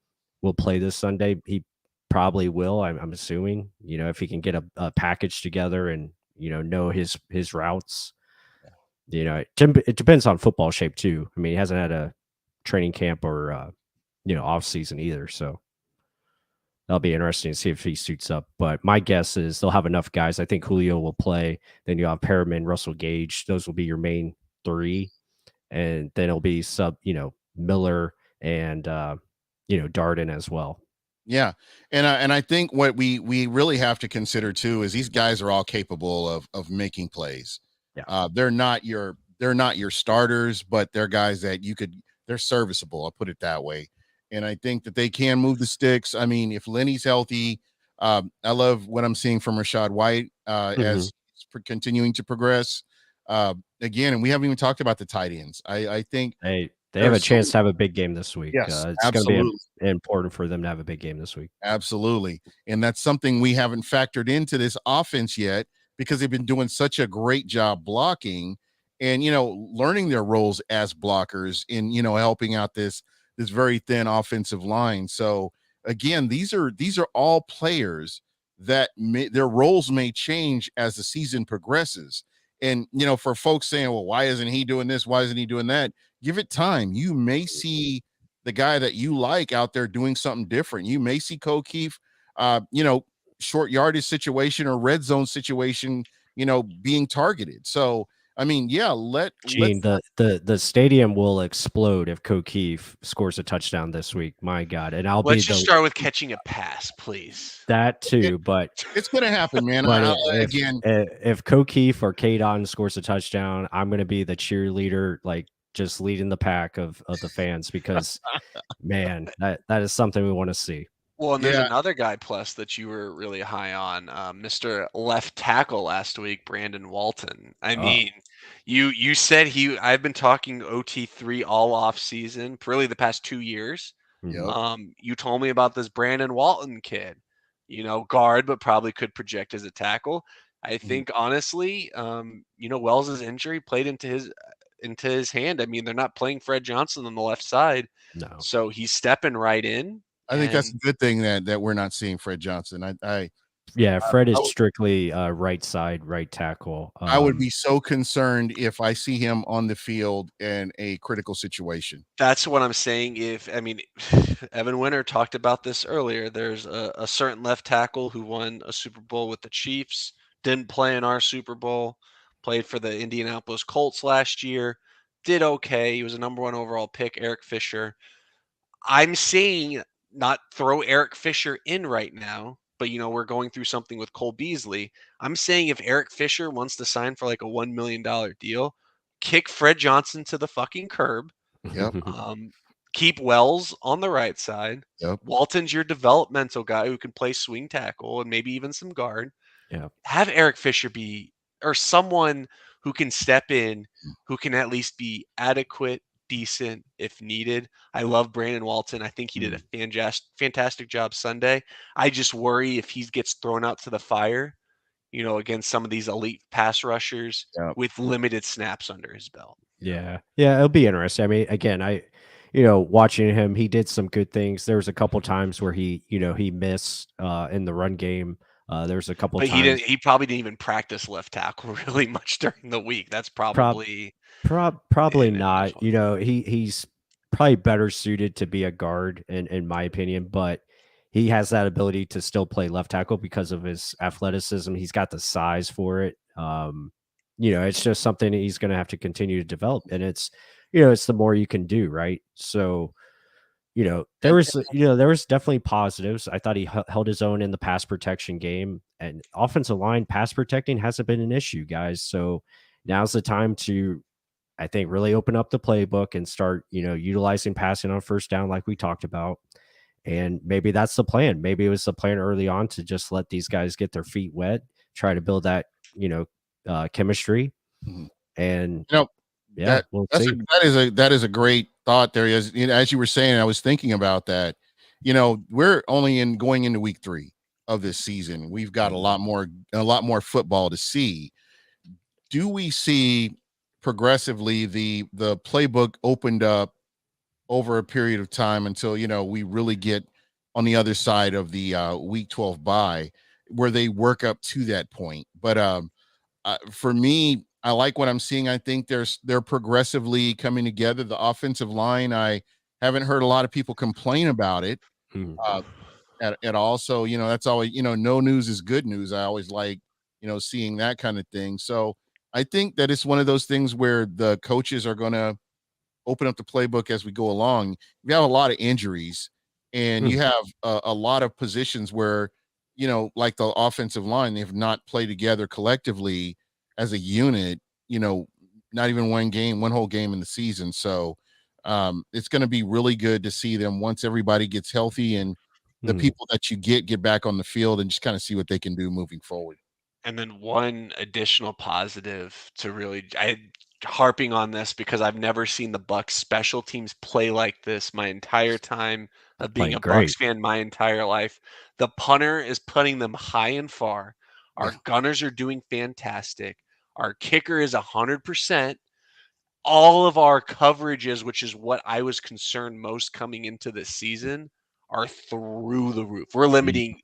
play this Sunday. He probably will. I'm assuming. If he can get a package together and know his routes. It depends on football shape too. I mean, he hasn't had a training camp or off season either. So that'll be interesting to see if he suits up. But my guess is they'll have enough guys. I think Julio will play. Then you have Perriman, Russell Gage. Those will be your main three, and then it'll be Miller and Darden as well.
Yeah, and I think what we really have to consider too is these guys are all capable of making plays.
Yeah.
They're not your starters, but they're guys that they're serviceable. I'll put it that way. And I think that they can move the sticks. I mean, if Lenny's healthy, I love what I'm seeing from Rashad White as he's continuing to progress. Again, and we haven't even talked about the tight ends. I think
They have a chance to have a big game this week.
Yes,
It's going to be important for them to have a big game this week.
Absolutely. And that's something we haven't factored into this offense yet because they've been doing such a great job blocking and, learning their roles as blockers in, helping out this very thin offensive line. So again, these are all players that their roles may change as the season progresses. And, for folks saying, well, why isn't he doing this? Why isn't he doing that? Give it time. You may see the guy that you like out there doing something different. You may see O'Keefe, short yardage situation or red zone situation, being targeted. So, I mean, yeah,
Gene, the stadium will explode if O'Keefe scores a touchdown this week. My God. And
let's just start with catching a pass, please.
That too, but
it's going to happen, man.
If O'Keefe or Kadon scores a touchdown, I'm going to be the cheerleader, like just leading the pack of the fans because, man, that is something we want to see.
Well, and there's another guy plus that you were really high on, Mr. Left Tackle last week, Brandon Walton. I mean, you said I've been talking OT3 all off season for really the past 2 years.
Yep.
You told me about this Brandon Walton kid, guard, but probably could project as a tackle. I think honestly, Wells's injury played into his hand. I mean, they're not playing Fred Johnson on the left side.
No.
So he's stepping right in.
I think that's a good thing that we're not seeing Fred Johnson.
Fred is strictly right side, right tackle.
I would be so concerned if I see him on the field in a critical situation.
That's what I'm saying. Evan Winter talked about this earlier. There's a certain left tackle who won a Super Bowl with the Chiefs, didn't play in our Super Bowl, played for the Indianapolis Colts last year, did okay. He was a number 1 overall pick, Eric Fisher. I'm saying not throw Eric Fisher in right now, but we're going through something with Cole Beasley. I'm saying if Eric Fisher wants to sign for like a $1 million deal, kick Fred Johnson to the fucking curb.
Yep.
Keep Wells on the right side.
Yep.
Walton's your developmental guy who can play swing tackle and maybe even some guard.
Yeah.
Have Eric Fisher be or someone who can step in, who can at least be adequate, decent if needed. I love Brandon Walton. I think he did a fantastic job Sunday. I just worry if he gets thrown out to the fire, against some of these elite pass rushers with limited snaps under his belt.
Yeah, it'll be interesting. I mean, again, watching him, he did some good things. There was a couple times where he missed in the run game. There's a couple.
But
times.
He probably didn't even practice left tackle really much during the week. That's probably
probably not. He's probably better suited to be a guard, in my opinion. But he has that ability to still play left tackle because of his athleticism. He's got the size for it. It's just something that he's going to have to continue to develop, and it's the more you can do, right? So. There was definitely positives. I thought he held his own in the pass protection game, and offensive line pass protecting hasn't been an issue, guys. So now's the time to, I think, really open up the playbook and start, utilizing passing on first down like we talked about. And maybe that's the plan. Maybe it was the plan early on to just let these guys get their feet wet, try to build that, chemistry. And we'll see.
That is a great thought there. As you were saying, I was thinking about that. We're only going into week 3 of this season. We've got a lot more football to see. Do we see progressively the playbook opened up over a period of time until we really get on the other side of the week 12 bye, where they work up to that point? But for me, I like what I'm seeing. I think they're progressively coming together. The offensive line, I haven't heard a lot of people complain about it. at all. So, that's always, no news is good news. I always like, seeing that kind of thing. So I think that it's one of those things where the coaches are going to open up the playbook as we go along. You have a lot of injuries and you have a lot of positions where, like the offensive line, they've not played together collectively as a unit, not even one whole game in the season. So it's going to be really good to see them once everybody gets healthy and the people that you get back on the field and just kind of see what they can do moving forward.
And then one additional positive to really, harping on this because I've never seen the Bucs special teams play like this my entire time of being
Playing
a
great.
Bucs fan my entire life. The punter is putting them high and far. Our gunners are doing fantastic. Our kicker is 100%. All of our coverages, which is what I was concerned most coming into this season, are through the roof. We're limiting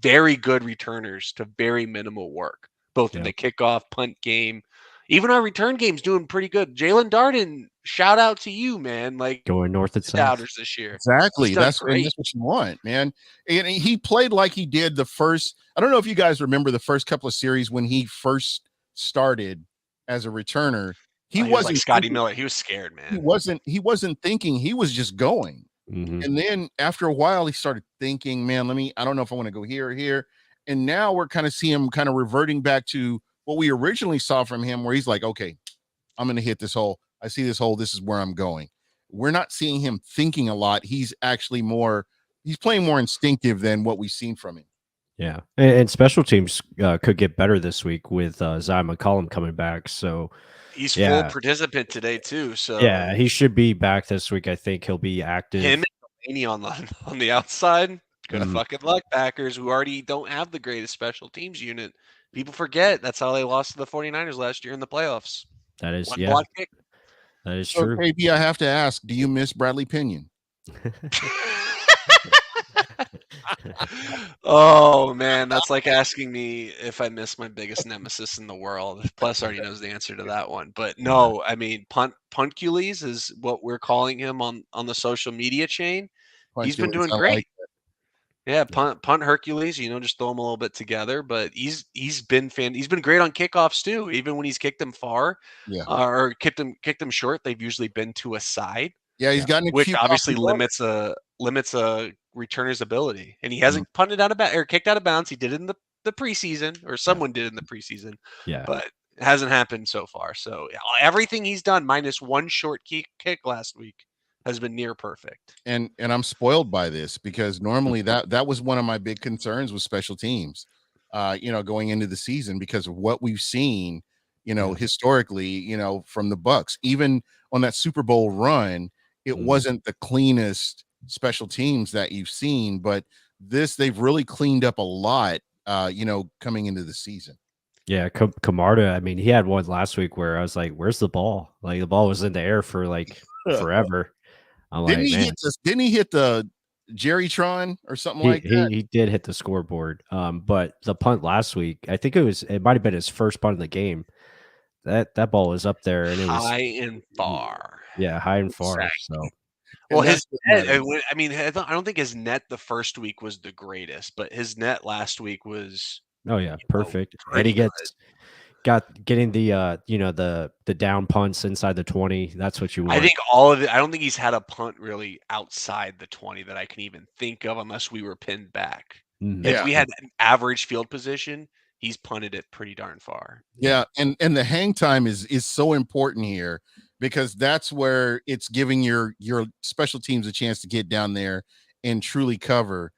very good returners to very minimal work, both in the kickoff, punt game. Even our return game's doing pretty good. Jalen Darden, shout out to you, man. Like
Going north and south.
doubters this year.
Exactly.
He's done
That's
great.
what you want, man. And he played like he did the first. I don't know if you guys remember the first couple of series when he first started as a returner. He
was
wasn't
like Scotty
thinking,
Miller. He was scared, man.
He wasn't thinking. He was just going. And then after a while, he started thinking, man, I don't know if I want to go here or here. And now we're kind of seeing him kind of reverting back to what we originally saw from him, where he's like, okay, I'm going to hit this hole. I see this hole. This is where I'm going. We're not seeing him thinking a lot. He's actually he's playing more instinctive than what we've seen from him.
Yeah. And special teams could get better this week with Zion McCollum coming back. So
he's full participant today too. So
yeah, he should be back this week. I think he'll be active.
Him and Delaney on the outside. Good fucking luck, Packers, who already don't have the greatest special teams unit. People forget that's how they lost to the 49ers last year in the playoffs.
That is
One block kick.
That is
So,
true.
KB, I have to ask, do you miss Bradley Pinion?
Oh man, that's like asking me if I miss my biggest nemesis in the world. Plus already knows the answer to that one. But no, I mean Puntcules is what we're calling him on the social media chain. He's been doing great. Yeah, punt Hercules, just throw him a little bit together. But he's been great on kickoffs too. Even when he's kicked them far, or kicked them short, they've usually been to a side.
Yeah, he's gotten
which obviously limits a returner's ability. And he hasn't punted out of bounds or kicked out of bounds. He did it in the preseason, or someone did in the preseason.
Yeah,
but it hasn't happened so far. So everything he's done, minus one short kick last week, has been near perfect.
And I'm spoiled by this because normally that was one of my big concerns with special teams, going into the season because of what we've seen, historically, from the Bucs. Even on that Super Bowl run, it wasn't the cleanest special teams that you've seen, but they've really cleaned up a lot, coming into the season.
Yeah, Camarda, I mean, he had one last week where I was like, where's the ball? Like the ball was in the air for like forever.
Didn't he hit the Jerrytron or something like that?
He did hit the scoreboard. But the punt last week, I think it might have been his first punt of the game. That ball was up there and it was
high and far.
Yeah, high and far. So
well, his net, I mean, I don't think his net the first week was the greatest, but his net last week was
perfect. And he getting the the down punts inside the 20. That's what you want.
I think all of it. I don't think he's had a punt really outside the 20 that I can even think of, unless we were pinned back. If we had an average field position, he's punted it pretty darn far.
Yeah, and the hang time is so important here because that's where it's giving your special teams a chance to get down there and truly cover.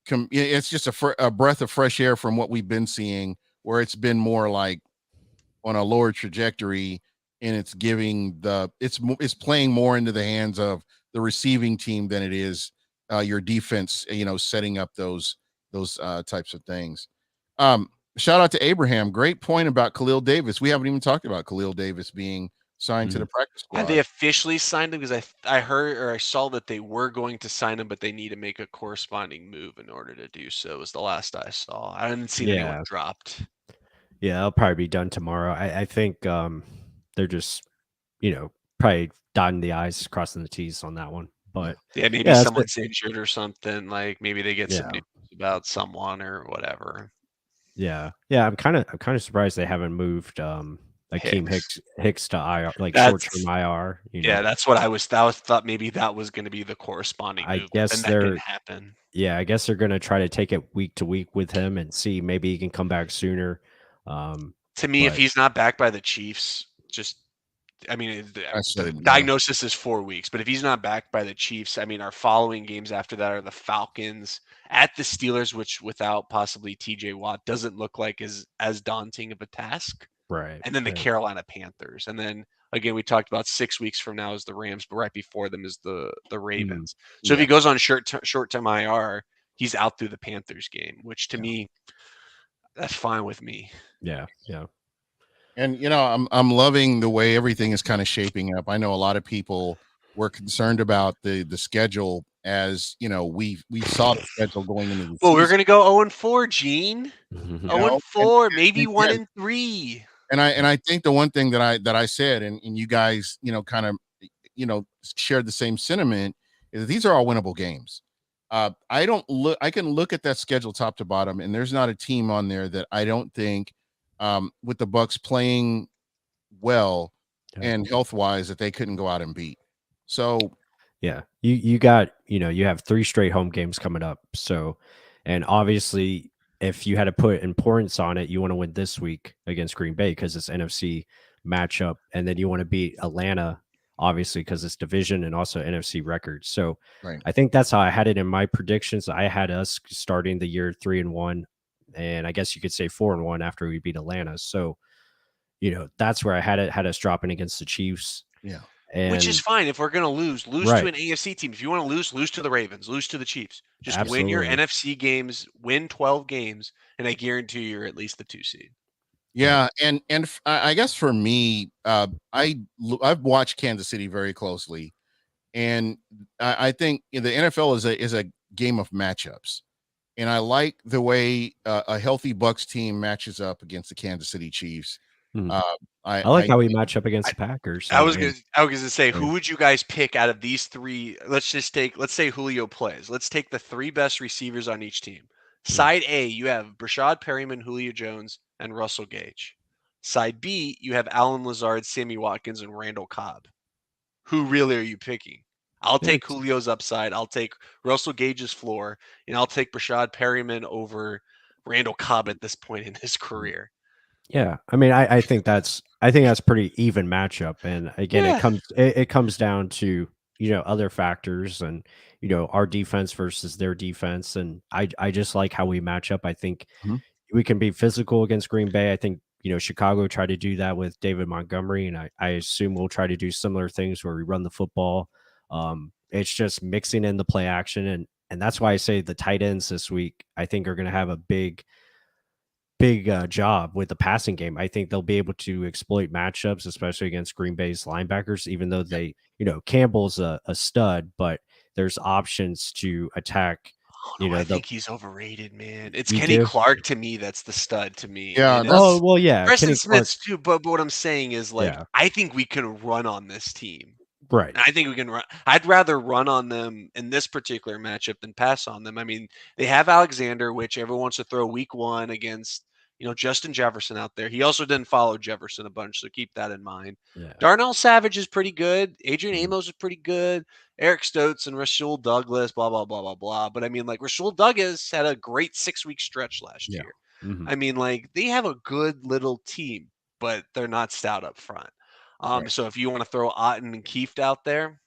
It's just a breath of fresh air from what we've been seeing, where it's been more like on a lower trajectory, and it's giving it's playing more into the hands of the receiving team than it is your defense, setting up those types of things. Shout out to Abraham. Great point about Khalil Davis. We haven't even talked about Khalil Davis being signed to the practice squad.
Have they officially signed him? Because I heard or I saw that they were going to sign him, but they need to make a corresponding move in order to do so. Was the last I saw. I haven't seen anyone dropped.
Yeah, it'll probably be done tomorrow. I think they're just, probably dotting the I's, crossing the T's on that one. But
Yeah, maybe
yeah,
someone's injured or something. Like maybe they get some
Yeah.
news about someone or whatever.
yeah. I'm kind of surprised they haven't moved Akeem Hicks to IR, like short-term
That's
IR.
yeah, that's what I was. That was thought maybe that was going to be the corresponding
I
move, but then
guess
that didn't happen.
I guess they're gonna try to take it week to week with him and see maybe he can come back sooner.
To me, if
But
he's not backed by the Chiefs, I mean,
I said
the
it, no.
diagnosis is 4 weeks, but if he's not backed by the Chiefs, I mean, our following games after that are the Falcons at the Steelers, which without possibly TJ Watt doesn't look like is as daunting of a task.
right.
And then the
right.
Carolina Panthers. And then again, we talked about 6 weeks from now is the Rams, but right before them is the Ravens. So if he goes on short-term IR, he's out through the Panthers game, which to me, that's fine with me.
Yeah.
And I'm loving the way everything is kind of shaping up. I know a lot of people were concerned about the schedule, as we saw the schedule going into the
Well, we're
season.
gonna go 0-4, Gene. 0-4, maybe 1-3.
And I think the one thing that I said, and you guys kind of shared the same sentiment, is that these are all winnable games. I can look at that schedule top to bottom, and there's not a team on there that I don't think, with the Bucs playing well and health wise, that they couldn't go out and beat. So
yeah, you got you have 3 straight home games coming up. So, and obviously, if you had to put importance on it, you want to win this week against Green Bay because it's NFC matchup, and then you want to beat Atlanta, obviously, because it's division and also NFC record. So,
right.
I think that's how I had it in my predictions. I had us starting the year 3-1, and I guess you could say 4-1 after we beat Atlanta. So, that's where I had us dropping against the Chiefs.
Yeah.
Which is fine if we're going to lose
Right.
to an AFC team. If you want to lose to the Ravens, lose to the Chiefs. Just win your
Absolutely.
NFC games, win 12 games, and I guarantee you're at least the 2 seed.
Yeah, and I guess for me, I've watched Kansas City very closely, and I think the NFL is a game of matchups, and I like the way a healthy Bucs team matches up against the Kansas City Chiefs.
I like how we match up against the Packers.
I was gonna say, who would you guys pick out of these 3? Let's say Julio plays. Let's take the 3 best receivers on each team. Side A, you have Brashad Perryman, Julio Jones, and Russell Gage. Side B, you have Allen Lazard, Sammy Watkins, and Randall Cobb. Who really are you picking? I'll take Julio's upside. I'll take Russell Gage's floor, and I'll take Brashad Perryman over Randall Cobb at this point in his career.
Yeah, I mean, I think that's pretty even matchup, and again, it comes down to other factors, and our defense versus their defense, and I just like how we match up. I think we can be physical against Green Bay. I think Chicago tried to do that with David Montgomery, and I assume we'll try to do similar things where we run the football. It's just mixing in the play action, and that's why I say the tight ends this week I think are going to have a big job with the passing game. I think they'll be able to exploit matchups, especially against Green Bay's linebackers, even though they, Campbell's a stud, but there's options to attack.
I think he's overrated, man. It's
You
Kenny
do?
Clark to me. That's the stud to me.
Yeah,
And
Oh, well, yeah.
Preston
Kenny Clark,
Smith's too. But what I'm saying is, like,
Yeah.
I think we can run on this team.
right.
And I think we can run. I'd rather run on them in this particular matchup than pass on them. I mean, they have Alexander, which everyone wants to throw week 1 against, Justin Jefferson out there. He also didn't follow Jefferson a bunch, so keep that in mind.
Yeah.
Darnell Savage is pretty good. Adrian Amos is pretty good. Eric Stokes and Rasul Douglas, blah, blah, blah, blah, blah. But I mean, like, Rasul Douglas had a great 6-week stretch last year.
Mhm.
I mean, like, they have a good little team, but they're not stout up front. So if you want to throw Otten and Kieft out there,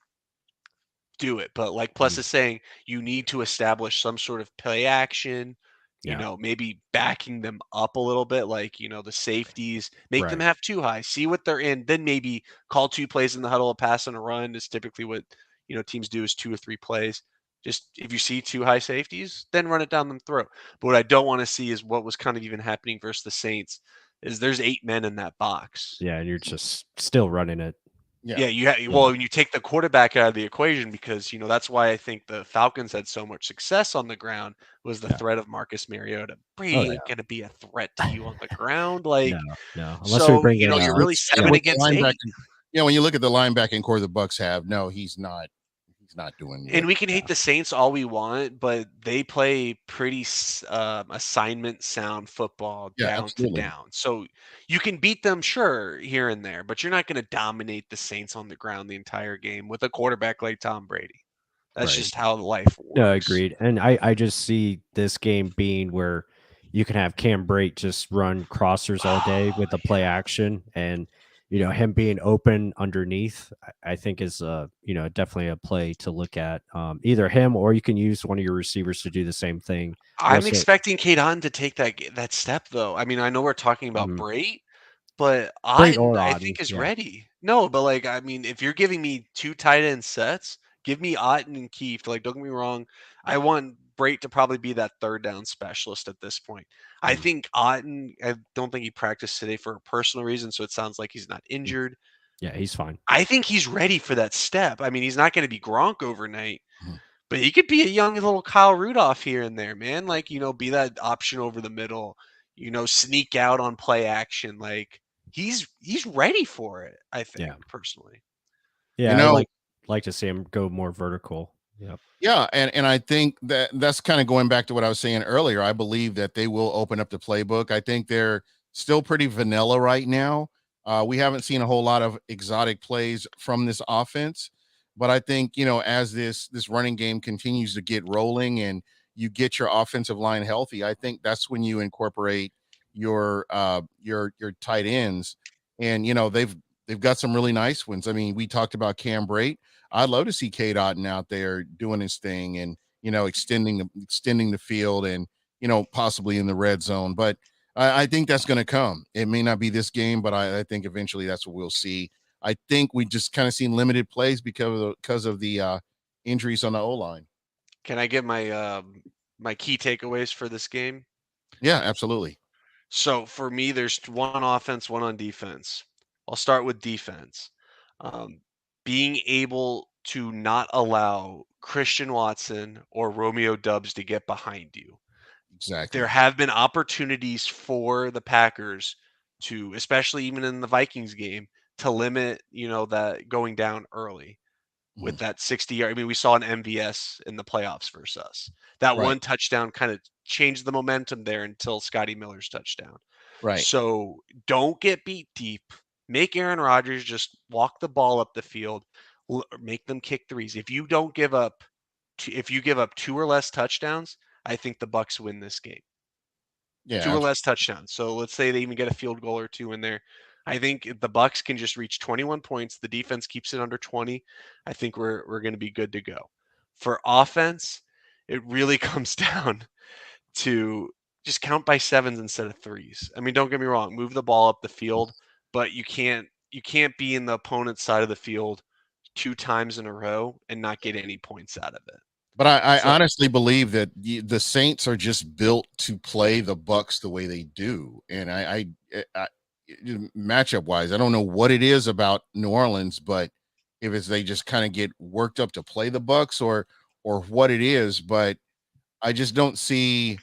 do it. But like Plus is saying, you need to establish some sort of play action, maybe backing them up a little bit, like, the safeties, make them have 2 high, see what they're in, then maybe call 2 plays in the huddle, a pass and a run is typically what, teams do is 2 or 3 plays. Just if you see 2 high safeties, then run it down them throat. But what I don't want to see is what was kind of even happening versus the Saints is there's 8 men in that box.
Yeah, and you're just still running it.
Yeah, when you take the quarterback out of the equation, because that's why I think the Falcons had so much success on the ground was the threat of Marcus Mariota. Brady ain't gonna be a threat to you on the ground, like
no. Unless we bring
you're really 7 against 8.
When you look at the linebacking core the Bucs have, no, he's not not doing
And
what.
we can hate the Saints all we want, but they play pretty assignment sound football
Yeah,
down to
absolutely.
down. So you can beat them, sure, here and there, but you're not going to dominate the Saints on the ground the entire game with a quarterback like Tom Brady. That's
Right.
just how life
No,
works.
agreed. And I just see this game being where you can have Cam Brate just run crossers all day with the play action, and him being open underneath. I think is definitely a play to look at. Either him or you can use one of your receivers to do the same thing.
I'm
Russell,
expecting Kate Otten to take that step, though. I mean, I know we're talking about
Mhm.
Brate, but
Brate
Otten,
or
I
Auden,
think, is
yeah.
ready. No, but like, I mean, if you're giving me 2 tight end sets, give me Otten and Keefe. Like, don't get me wrong, I want Brate to probably be that third down specialist at this point. I
Mhm.
think Otten, I don't think he practiced today for a personal reason, so it sounds like he's not injured.
Yeah, he's fine.
I think he's ready for that step. I mean, he's not going to be Gronk overnight,
Mhm.
but he could be a young little Kyle Rudolph here and there, man. Like, be that option over the middle, sneak out on play action. Like, he's ready for it, I think,
Yeah.
personally.
You
Yeah, I
know,
like to see him go more vertical. Yep.
yeah, and I think that's kind of going back to what I was saying earlier. I believe that they will open up the playbook. I think they're still pretty vanilla right now. We haven't seen a whole lot of exotic plays from this offense, but I think as this running game continues to get rolling and you get your offensive line healthy, I think that's when you incorporate your tight ends, and they've got some really nice ones. I mean, we talked about Cam Brate. I'd love to see Kate Otten out there doing his thing and extending the field and possibly in the red zone. But I think that's going to come. It may not be this game, but I think eventually that's what we'll see. I think we just kind of seen limited plays because of the injuries on the O line.
Can I get my key takeaways for this game?
Yeah, absolutely.
So for me, there's one on offense, one on defense. I'll start with defense. Being able to not allow Christian Watson or Romeo Dubs to get behind you. There
Exactly.
have been opportunities for the Packers to, especially even in the Vikings game, to limit, that going down early with
Mhm.
that 60-yard. I mean, we saw an MVS in the playoffs versus us. That
Right.
one touchdown kind of changed the momentum there until Scotty Miller's touchdown.
Right.
So don't get beat deep. Make Aaron Rodgers just walk the ball up the field. Make them kick threes. If you don't give up, if you give up 2 or less touchdowns, I think the Bucs win this game.
Yeah.
2 or less touchdowns. So let's say they even get a field goal or 2 in there. I think if the Bucs can just reach 21 points, the defense keeps it under 20. I think we're going to be good to go. For offense, it really comes down to just count by sevens instead of threes. I mean, don't get me wrong, move the ball up the field, but you can't be in the opponent's side of the field 2 times in a row and not get any points out of it.
But I
So
honestly believe that the Saints are just built to play the Bucks the way they do, and I matchup wise, I don't know what it is about New Orleans, but if it's they just kind of get worked up to play the Bucks or what it is, but I just don't see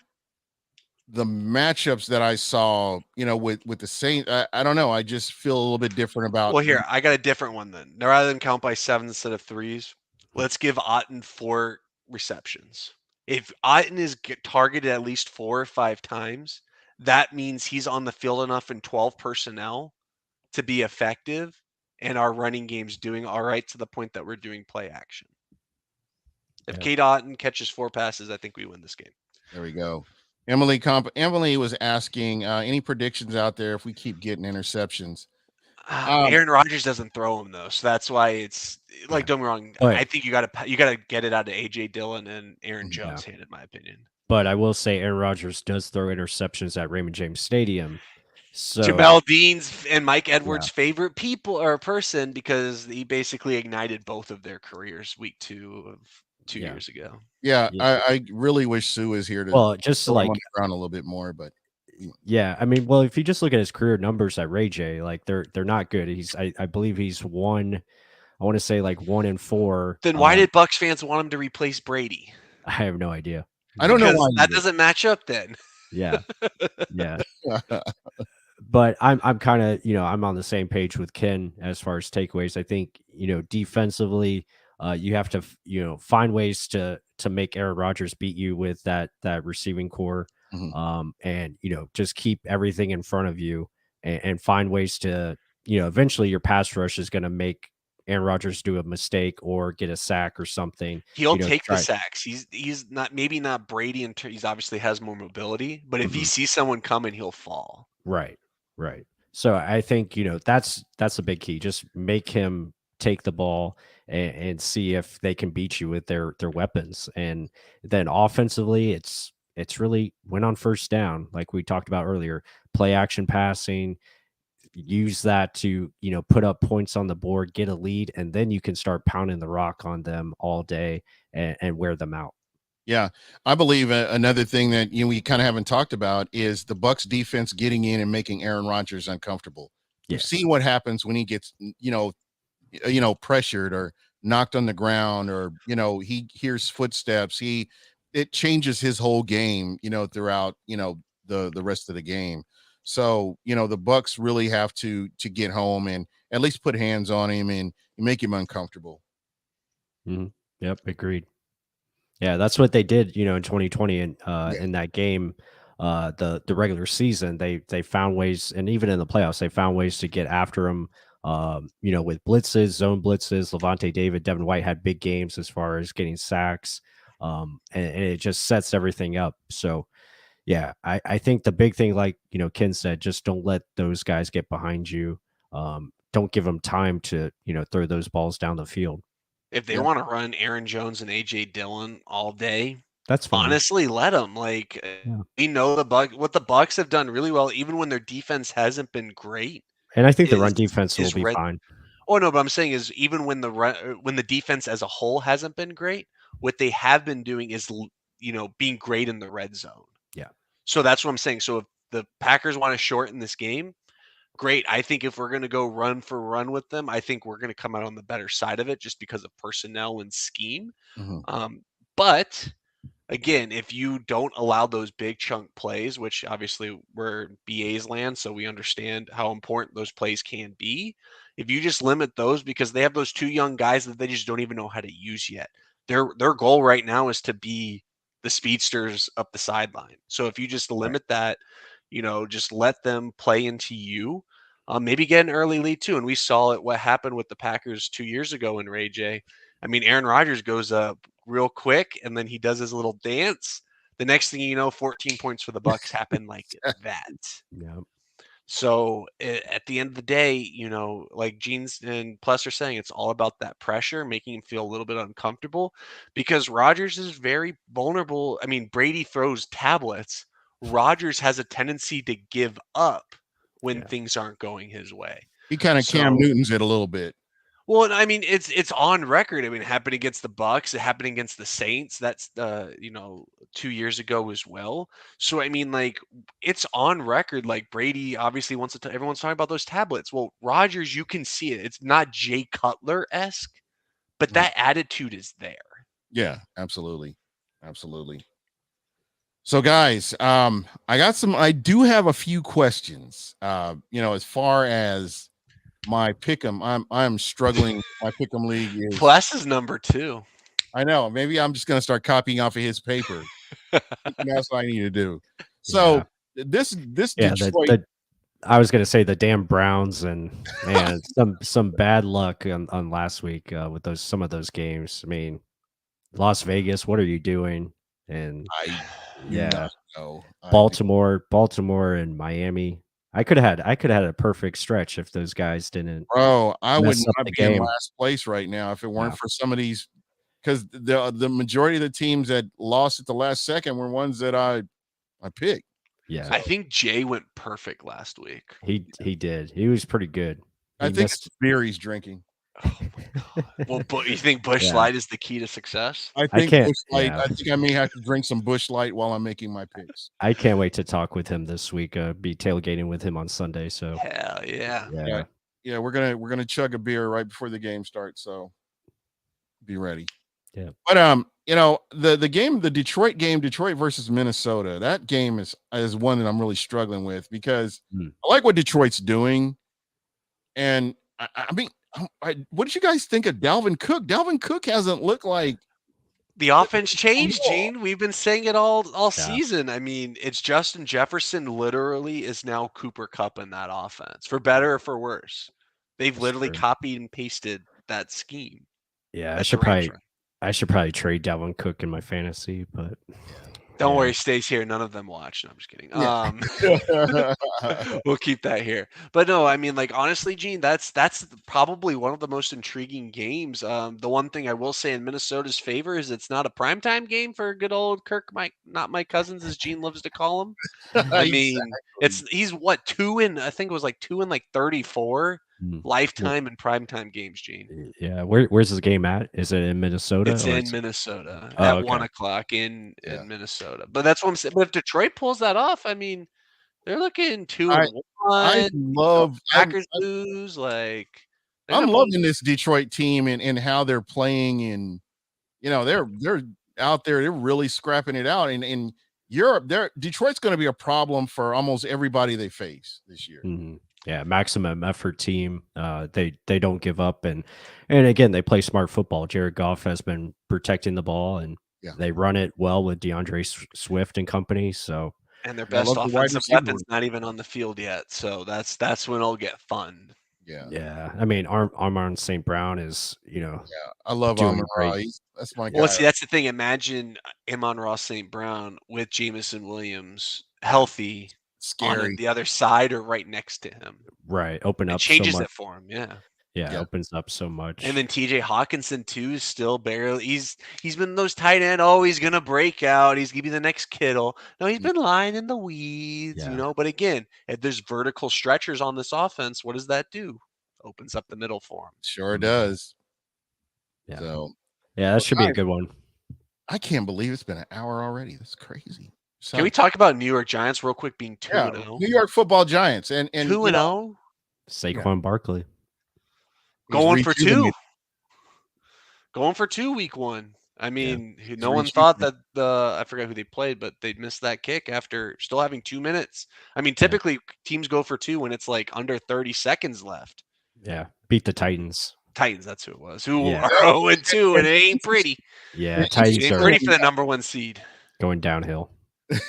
the matchups that I saw, with the Saints. I don't know. I just feel a little bit different about.
Well, here, I got a different one then. Now, rather than count by sevens instead of threes, let's give Otten 4 receptions. If Otten is targeted at least 4 or 5 times, that means he's on the field enough in 12 personnel to be effective, and our running game's doing all right to the point that we're doing play action. If
Yeah.
Kate Otten catches 4 passes, I think we win this game.
There we go. Emily was asking any predictions out there if we keep getting interceptions.
Aaron Rodgers doesn't throw him though, so that's why it's like,
Yeah.
don't get me wrong.
But
I think you gotta get it out of AJ Dillon and Aaron
Mhm.
Jones' hand, in my opinion.
But I will say Aaron Rodgers does throw interceptions at Raymond James Stadium. So
Jamel Dean's and Mike
yeah,
Edwards' favorite people or person because he basically ignited both of their careers week 2 of 2
yeah,
years ago.
Yeah,
yeah.
I really wish Sue was here to
Well, just
throw him
like
on the ground a little bit more, but
yeah, I mean, well, if you just look at his career numbers at Ray J, like they're not good. I believe he's one. I want to say like 1-4.
Then why did Bucs fans want him to replace Brady?
I have no idea.
I don't know
Because
why
that
either.
doesn't match up then.
Yeah, yeah. But I'm kind of I'm on the same page with Ken as far as takeaways. I think defensively, You have to find ways to make Aaron Rodgers beat you with that receiving core, and just keep everything in front of you, and find ways to eventually your pass rush is going to make Aaron Rodgers do a mistake or get a sack or something.
He'll take the sacks. He's not, maybe not Brady, and he's obviously has more mobility, but if he sees someone coming, he'll fall.
Right. So I think that's a big key. Just make him take the ball and see if they can beat you with their weapons. And then offensively, it's really win on first down, like we talked about earlier. Play action passing, use that to put up points on the board, get a lead, and then you can start pounding the rock on them all day and wear them out.
Yeah, I believe another thing that we kind of haven't talked about is the Bucs defense getting in and making Aaron Rodgers uncomfortable. We've seen what happens when he gets pressured or knocked on the ground, or he hears footsteps. It changes his whole game throughout the rest of the game. So the Bucs really have to get home and at least put hands on him and make him uncomfortable.
Yep, agreed. Yeah, that's what they did, in 2020 and in that game, the regular season. They found ways, and even in the playoffs, they found ways to get after him. With blitzes, zone blitzes. Levante David, Devin White had big games as far as getting sacks, and it just sets everything up. So, yeah, I think the big thing, like Ken said, just don't let those guys get behind you. Don't give them time to throw those balls down the field.
If they want to run Aaron Jones and AJ Dillon all day,
that's fine.
Honestly, let them. We know what the Bucs have done really well, even when their defense hasn't been great.
And I think the run defense will be fine.
Oh no, but I'm saying is even when the defense as a whole hasn't been great, what they have been doing is being great in the red zone.
Yeah.
So that's what I'm saying. So if the Packers want to shorten this game, great. I think if we're going to go run for run with them, I think we're going to come out on the better side of it just because of personnel and scheme. But again, if you don't allow those big chunk plays, which obviously we're BA's land, so we understand how important those plays can be. If you just limit those, because they have those two young guys that they just don't even know how to use yet. Their goal right now is to be the speedsters up the sideline. So if you just limit that, just let them play into you. Maybe get an early lead too. And we saw what happened with the Packers 2 years ago in Ray J. I mean, Aaron Rodgers goes up real quick, and then he does his little dance. The next thing you know, 14 points for the Bucs happen like that.
Yeah.
So at the end of the day, like Gene's and Plus are saying, it's all about that pressure, making him feel a little bit uncomfortable, because Rodgers is very vulnerable. I mean, Brady throws tablets. Rodgers has a tendency to give up when things aren't going his way.
He kind of Cam Newton's it a little bit.
Well, I mean, it's on record. I mean, it happened against the Bucs. It happened against the Saints. That's 2 years ago as well. So I mean, like, it's on record. Like, Brady obviously wants to. Everyone's talking about those tablets. Well, Rodgers, you can see it. It's not Jay Cutler-esque, but that attitude is there.
Yeah, absolutely. So, guys, I do have a few questions. As far as my pick'em, I'm struggling. My pick'em league is
Plus is number 2.
I know. Maybe I'm just gonna start copying off of his paper. That's what I need to do. So this Detroit.
I was gonna say the damn Browns and some bad luck on last week with some of those games. I mean, Las Vegas, what are you doing? And Baltimore and Miami. I could have had a perfect stretch if those guys didn't.
Bro, I would not be in last place right now if it weren't for some of these, because the majority of the teams that lost at the last second were ones that I picked.
Yeah,
I think Jay went perfect last week.
He did. He was pretty good.
I think it's beer he's drinking.
Oh my God. Well, you think Busch Light is the key to success?
I think Busch Light. I think I may have to drink some Busch Light while I'm making my picks.
I can't wait to talk with him this week. Be tailgating with him on Sunday. So
hell yeah.
Yeah. We're gonna chug a beer right before the game starts. So be ready.
Yeah.
But the game, the Detroit game, Detroit versus Minnesota. That game is one that I'm really struggling with, because I like what Detroit's doing, and I mean, what did you guys think of Dalvin Cook? Dalvin Cook hasn't looked like
the offense changed,
Oh.
Gene. We've been saying it all season. I mean, it's Justin Jefferson literally is now Cooper Kupp in that offense, for better or for worse. They've literally copied and pasted that scheme.
Yeah,
that the Rams run.
I should probably trade Dalvin Cook in my fantasy, but
Don't worry, he stays here. None of them watch. No, I'm just kidding. We'll keep that here. But no, I mean, like honestly, Gene, that's probably one of the most intriguing games. The one thing I will say in Minnesota's favor is it's not a primetime game for good old Kirk, not Mike Cousins, as Gene loves to call him. I mean, he's what 2 in I think it was like 2 in like 34 lifetime and primetime games, Gene.
Yeah, where's this game at? Is it in Minnesota?
It's in Minnesota at 1:00 in Minnesota. But that's what I'm saying. But if Detroit pulls that off, I mean, they're looking 2-1.
I love
Packers lose. Like
I'm loving this Detroit team and how they're playing, and they're out there. They're really scrapping it out. And in Europe, Detroit's going to be a problem for almost everybody they face this year.
Mm-hmm. Yeah, maximum effort team. They don't give up, and again they play smart football. Jared Goff has been protecting the ball, and they run it well with DeAndre Swift and company. So
and their best offensive weapon's not even on the field yet. So that's when it'll get fun.
Yeah. I mean, Amon St. Brown is
I love Amon-Ra. That's my guy.
Well, see, that's the thing. Imagine Amon-Ra St. Brown with Jameson Williams healthy.
Scary
on the other side or right next to him.
Right. Open up.
It changes
so much.
it for him. Yeah.
Yeah. Opens up so much.
And then TJ Hawkinson too is still barely. He's been those tight end. Oh, he's gonna break out. He's gonna be the next Kittle. No, he's been lying in the weeds. But again, if there's vertical stretchers on this offense, what does that do? Opens up the middle for him.
Sure does.
Yeah.
So
that should be a good one.
I can't believe it's been an hour already. That's crazy.
Can we talk about New York Giants real quick being 2-0?
New York Football Giants and
2-0.
Saquon Barkley
going for 2. Going for 2 week 1. I mean, no one thought that I forgot who they played, but they missed that kick after still having 2 minutes. I mean, typically teams go for 2 when it's like under 30 seconds left.
Yeah, beat the Titans.
Titans, that's who it was. Who are 0-2, and it ain't pretty.
Yeah, Titans
ain't pretty for the number 1 seed.
Going downhill.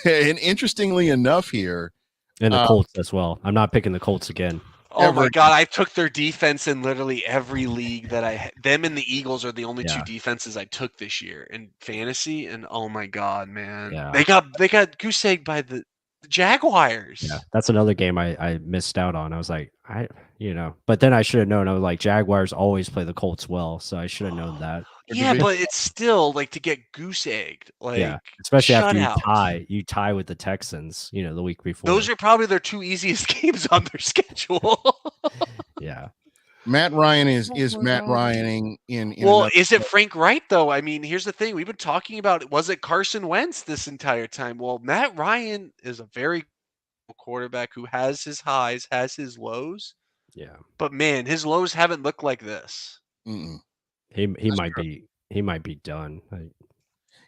And interestingly enough here.
And the Colts as well. I'm not picking the Colts again.
Oh my God, I took their defense in literally every league that them and the Eagles are the only 2 defenses I took this year in fantasy. And oh my God, man.
Yeah.
They got goose egged by the Jaguars.
Yeah, that's another game I missed out on. I was like, but then I should have known. I was like, Jaguars always play the Colts well, so I should have known that.
Yeah, but it's still like to get goose egged. Like,
especially after you tie with the Texans, the week before.
Those are probably their 2 easiest games on their schedule.
Yeah.
Matt Ryan is Matt Ryaning in
well, is it Frank Wright though? I mean, here's the thing. We've been talking about, was it Carson Wentz this entire time? Well, Matt Ryan is a very good quarterback who has his highs, has his lows.
Yeah.
But man, his lows haven't looked like this.
Mm-mm.
He might be done.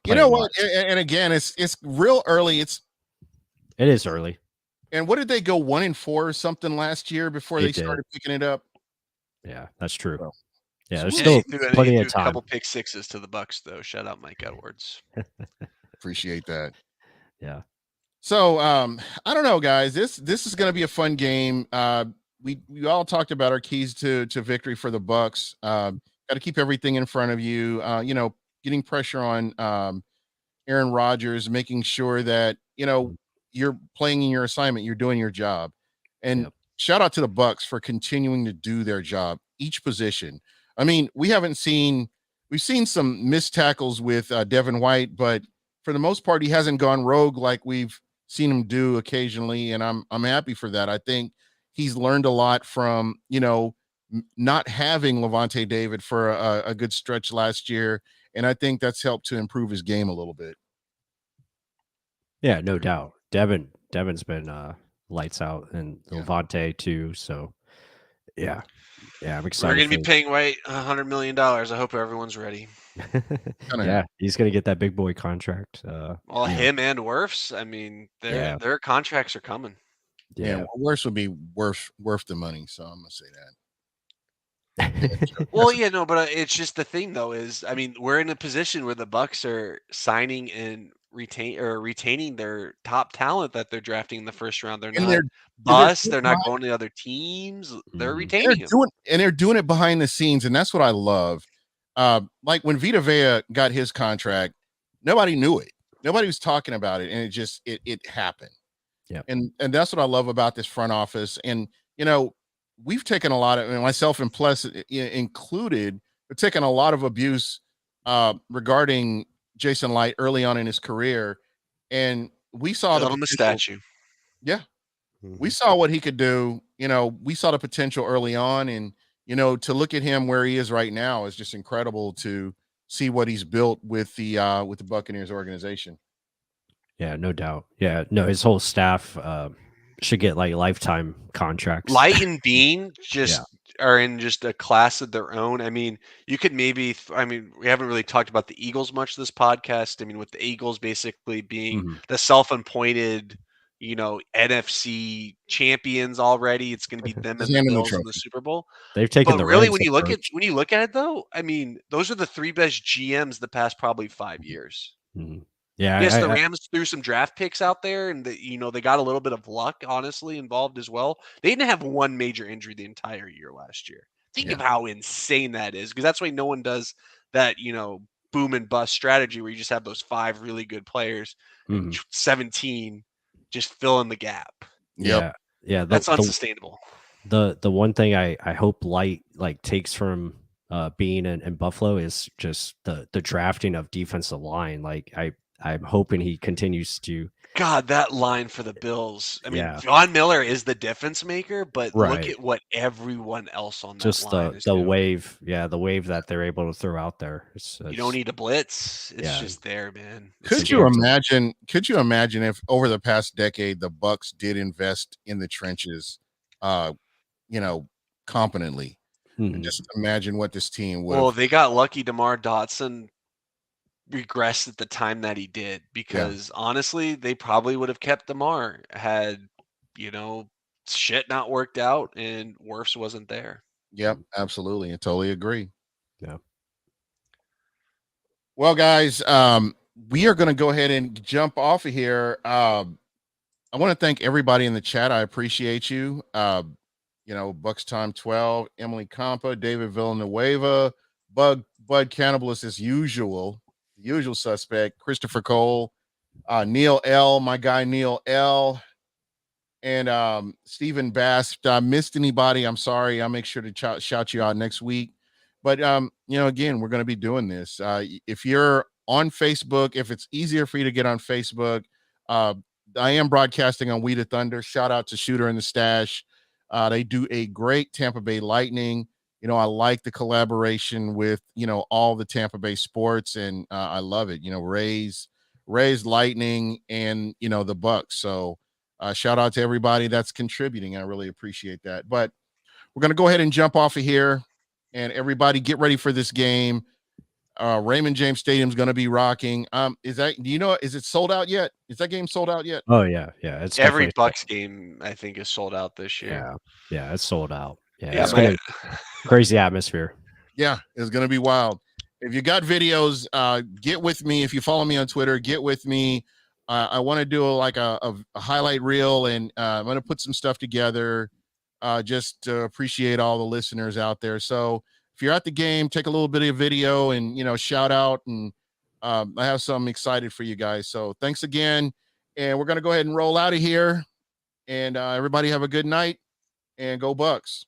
You know what? And again, it's real early. It
is early.
And what did they go 1-4 or something last year before they started picking it up?
Yeah, that's true.
So,
there's still plenty of time.
A couple pick sixes to the Bucs though. Shout out Mike Edwards.
Appreciate that.
Yeah.
So I don't know, guys. This is going to be a fun game. We all talked about our keys to victory for the Bucs. Got to keep everything in front of you. Getting pressure on Aaron Rodgers, making sure that you're playing in your assignment, you're doing your job. And shout out to the Bucs for continuing to do their job, each position. I mean, we've seen some missed tackles with Devin White, but for the most part, he hasn't gone rogue like we've seen him do occasionally, and I'm happy for that. I think he's learned a lot from not having Levante David for a good stretch last year, and I think that's helped to improve his game a little bit.
Yeah, no doubt. Devin's been lights out, and Levante too. So yeah, I'm excited.
We're gonna be paying White $100 million. I hope everyone's ready.
Yeah, he's gonna get that big boy contract.
Him and Wirfs. I mean, their contracts are coming.
Yeah, Wirfs would be worth the money. So I'm gonna say that.
Well, yeah, no, but it's just the thing though is, I mean, we're in a position where the Bucks are signing and retaining their top talent that they're drafting in the first round. They're
And
not
they're
bust. They're not going to other teams. They're
Mhm.
retaining him.
they're doing it behind the scenes, and that's what I love. Like when Vita Vea got his contract, nobody knew it. Nobody was talking about it, and it happened.
Yeah.
And that's what I love about this front office. And we've taken a lot of, and myself and plus included, we've taken a lot of abuse regarding Jason Light early on in his career, and we saw the
Build him a
potential.
statue.
Yeah, we
Mhm.
saw what he could do. We saw the potential early on, and to look at him where he is right now is just incredible to see what he's built with the Buccaneers organization.
Yeah, no doubt. Yeah, no, his whole staff should get like lifetime contracts.
Light and Bean
Yeah.
are in just a class of their own. I mean, you could maybe, I mean, we haven't really talked about the Eagles much this podcast. I mean, with the Eagles basically being
Mhm.
the self-appointed, NFC champions already, it's going to be them
Just
and the
hand him the
Bills in the
trophy.
Super Bowl.
They've taken
But
the
really,
Rams approach.
when you look at it though, I mean, those are the three best GMs the past probably 5 years.
Mhm. Yeah,
Yes, the
I
Rams threw some draft picks out there, and they got a little bit of luck, honestly, involved as well. They didn't have one major injury the entire year last year. Think
Yeah.
of how insane that is, because that's why no one does that, boom and bust strategy where you just have those 5 really good players and
Mhm.
17 just fill in the gap.
Yep.
Yeah.
That's unsustainable.
The one thing I hope Light like takes from Bean and Buffalo is just the drafting of defensive line. Like I'm hoping he continues to.
God, that line for the Bills. I mean,
Yeah.
Von Miller is the difference maker, but look
Right.
at what everyone else on that
Just
line
the
is
the
doing.
wave, the wave that they're able to throw out there.
You don't need a blitz. It's
Yeah.
just there, man. It's
Could you
scary.
imagine? Could you imagine if over the past decade the Bucks did invest in the trenches, competently?
Mhm.
Just imagine what this team would
Well,
have.
they got lucky DeMar Dotson regressed at the time that he did because honestly, they probably would have kept DeMar had, shit not worked out and Wirfs wasn't there.
Yep, absolutely. I totally agree.
Yeah.
Well, guys, we are going to go ahead and jump off of here. I want to thank everybody in the chat. I appreciate you. Bucks Time 12, Emily Compa, David Villanueva, Bud Cannibalist as usual, the usual suspect, Christopher Cole, Neil L, my guy Neil L, and Stephen Bass. If I missed anybody, I'm sorry. I'll make sure to shout you out next week. But again, we're going to be doing this. If you're on Facebook, if it's easier for you to get on Facebook, I am broadcasting on We the Thunder. Shout out to Shooter and the Stash. They do a great Tampa Bay Lightning. I like the collaboration with all the Tampa Bay sports, and I love it. Rays, Lightning, and the Bucks. So shout out to everybody that's contributing. I really appreciate that. But we're gonna go ahead and jump off of here, and everybody get ready for this game. Raymond James Stadium is going to be rocking. Is it sold out yet? Is that game sold out yet?
Oh yeah. It's
Every
definitely
Bucks game I think is sold out this year.
Yeah, it's sold out. Yeah,
Yeah,
it's gonna crazy atmosphere.
Yeah, it's going to be wild. If you got videos, get with me. If you follow me on Twitter, get with me. I want to do a highlight reel, and I'm going to put some stuff together just to appreciate all the listeners out there. So if you're at the game, take a little bit of video and, shout out. And I have something excited for you guys. So thanks again. And we're going to go ahead and roll out of here. And everybody have a good night and go Bucks.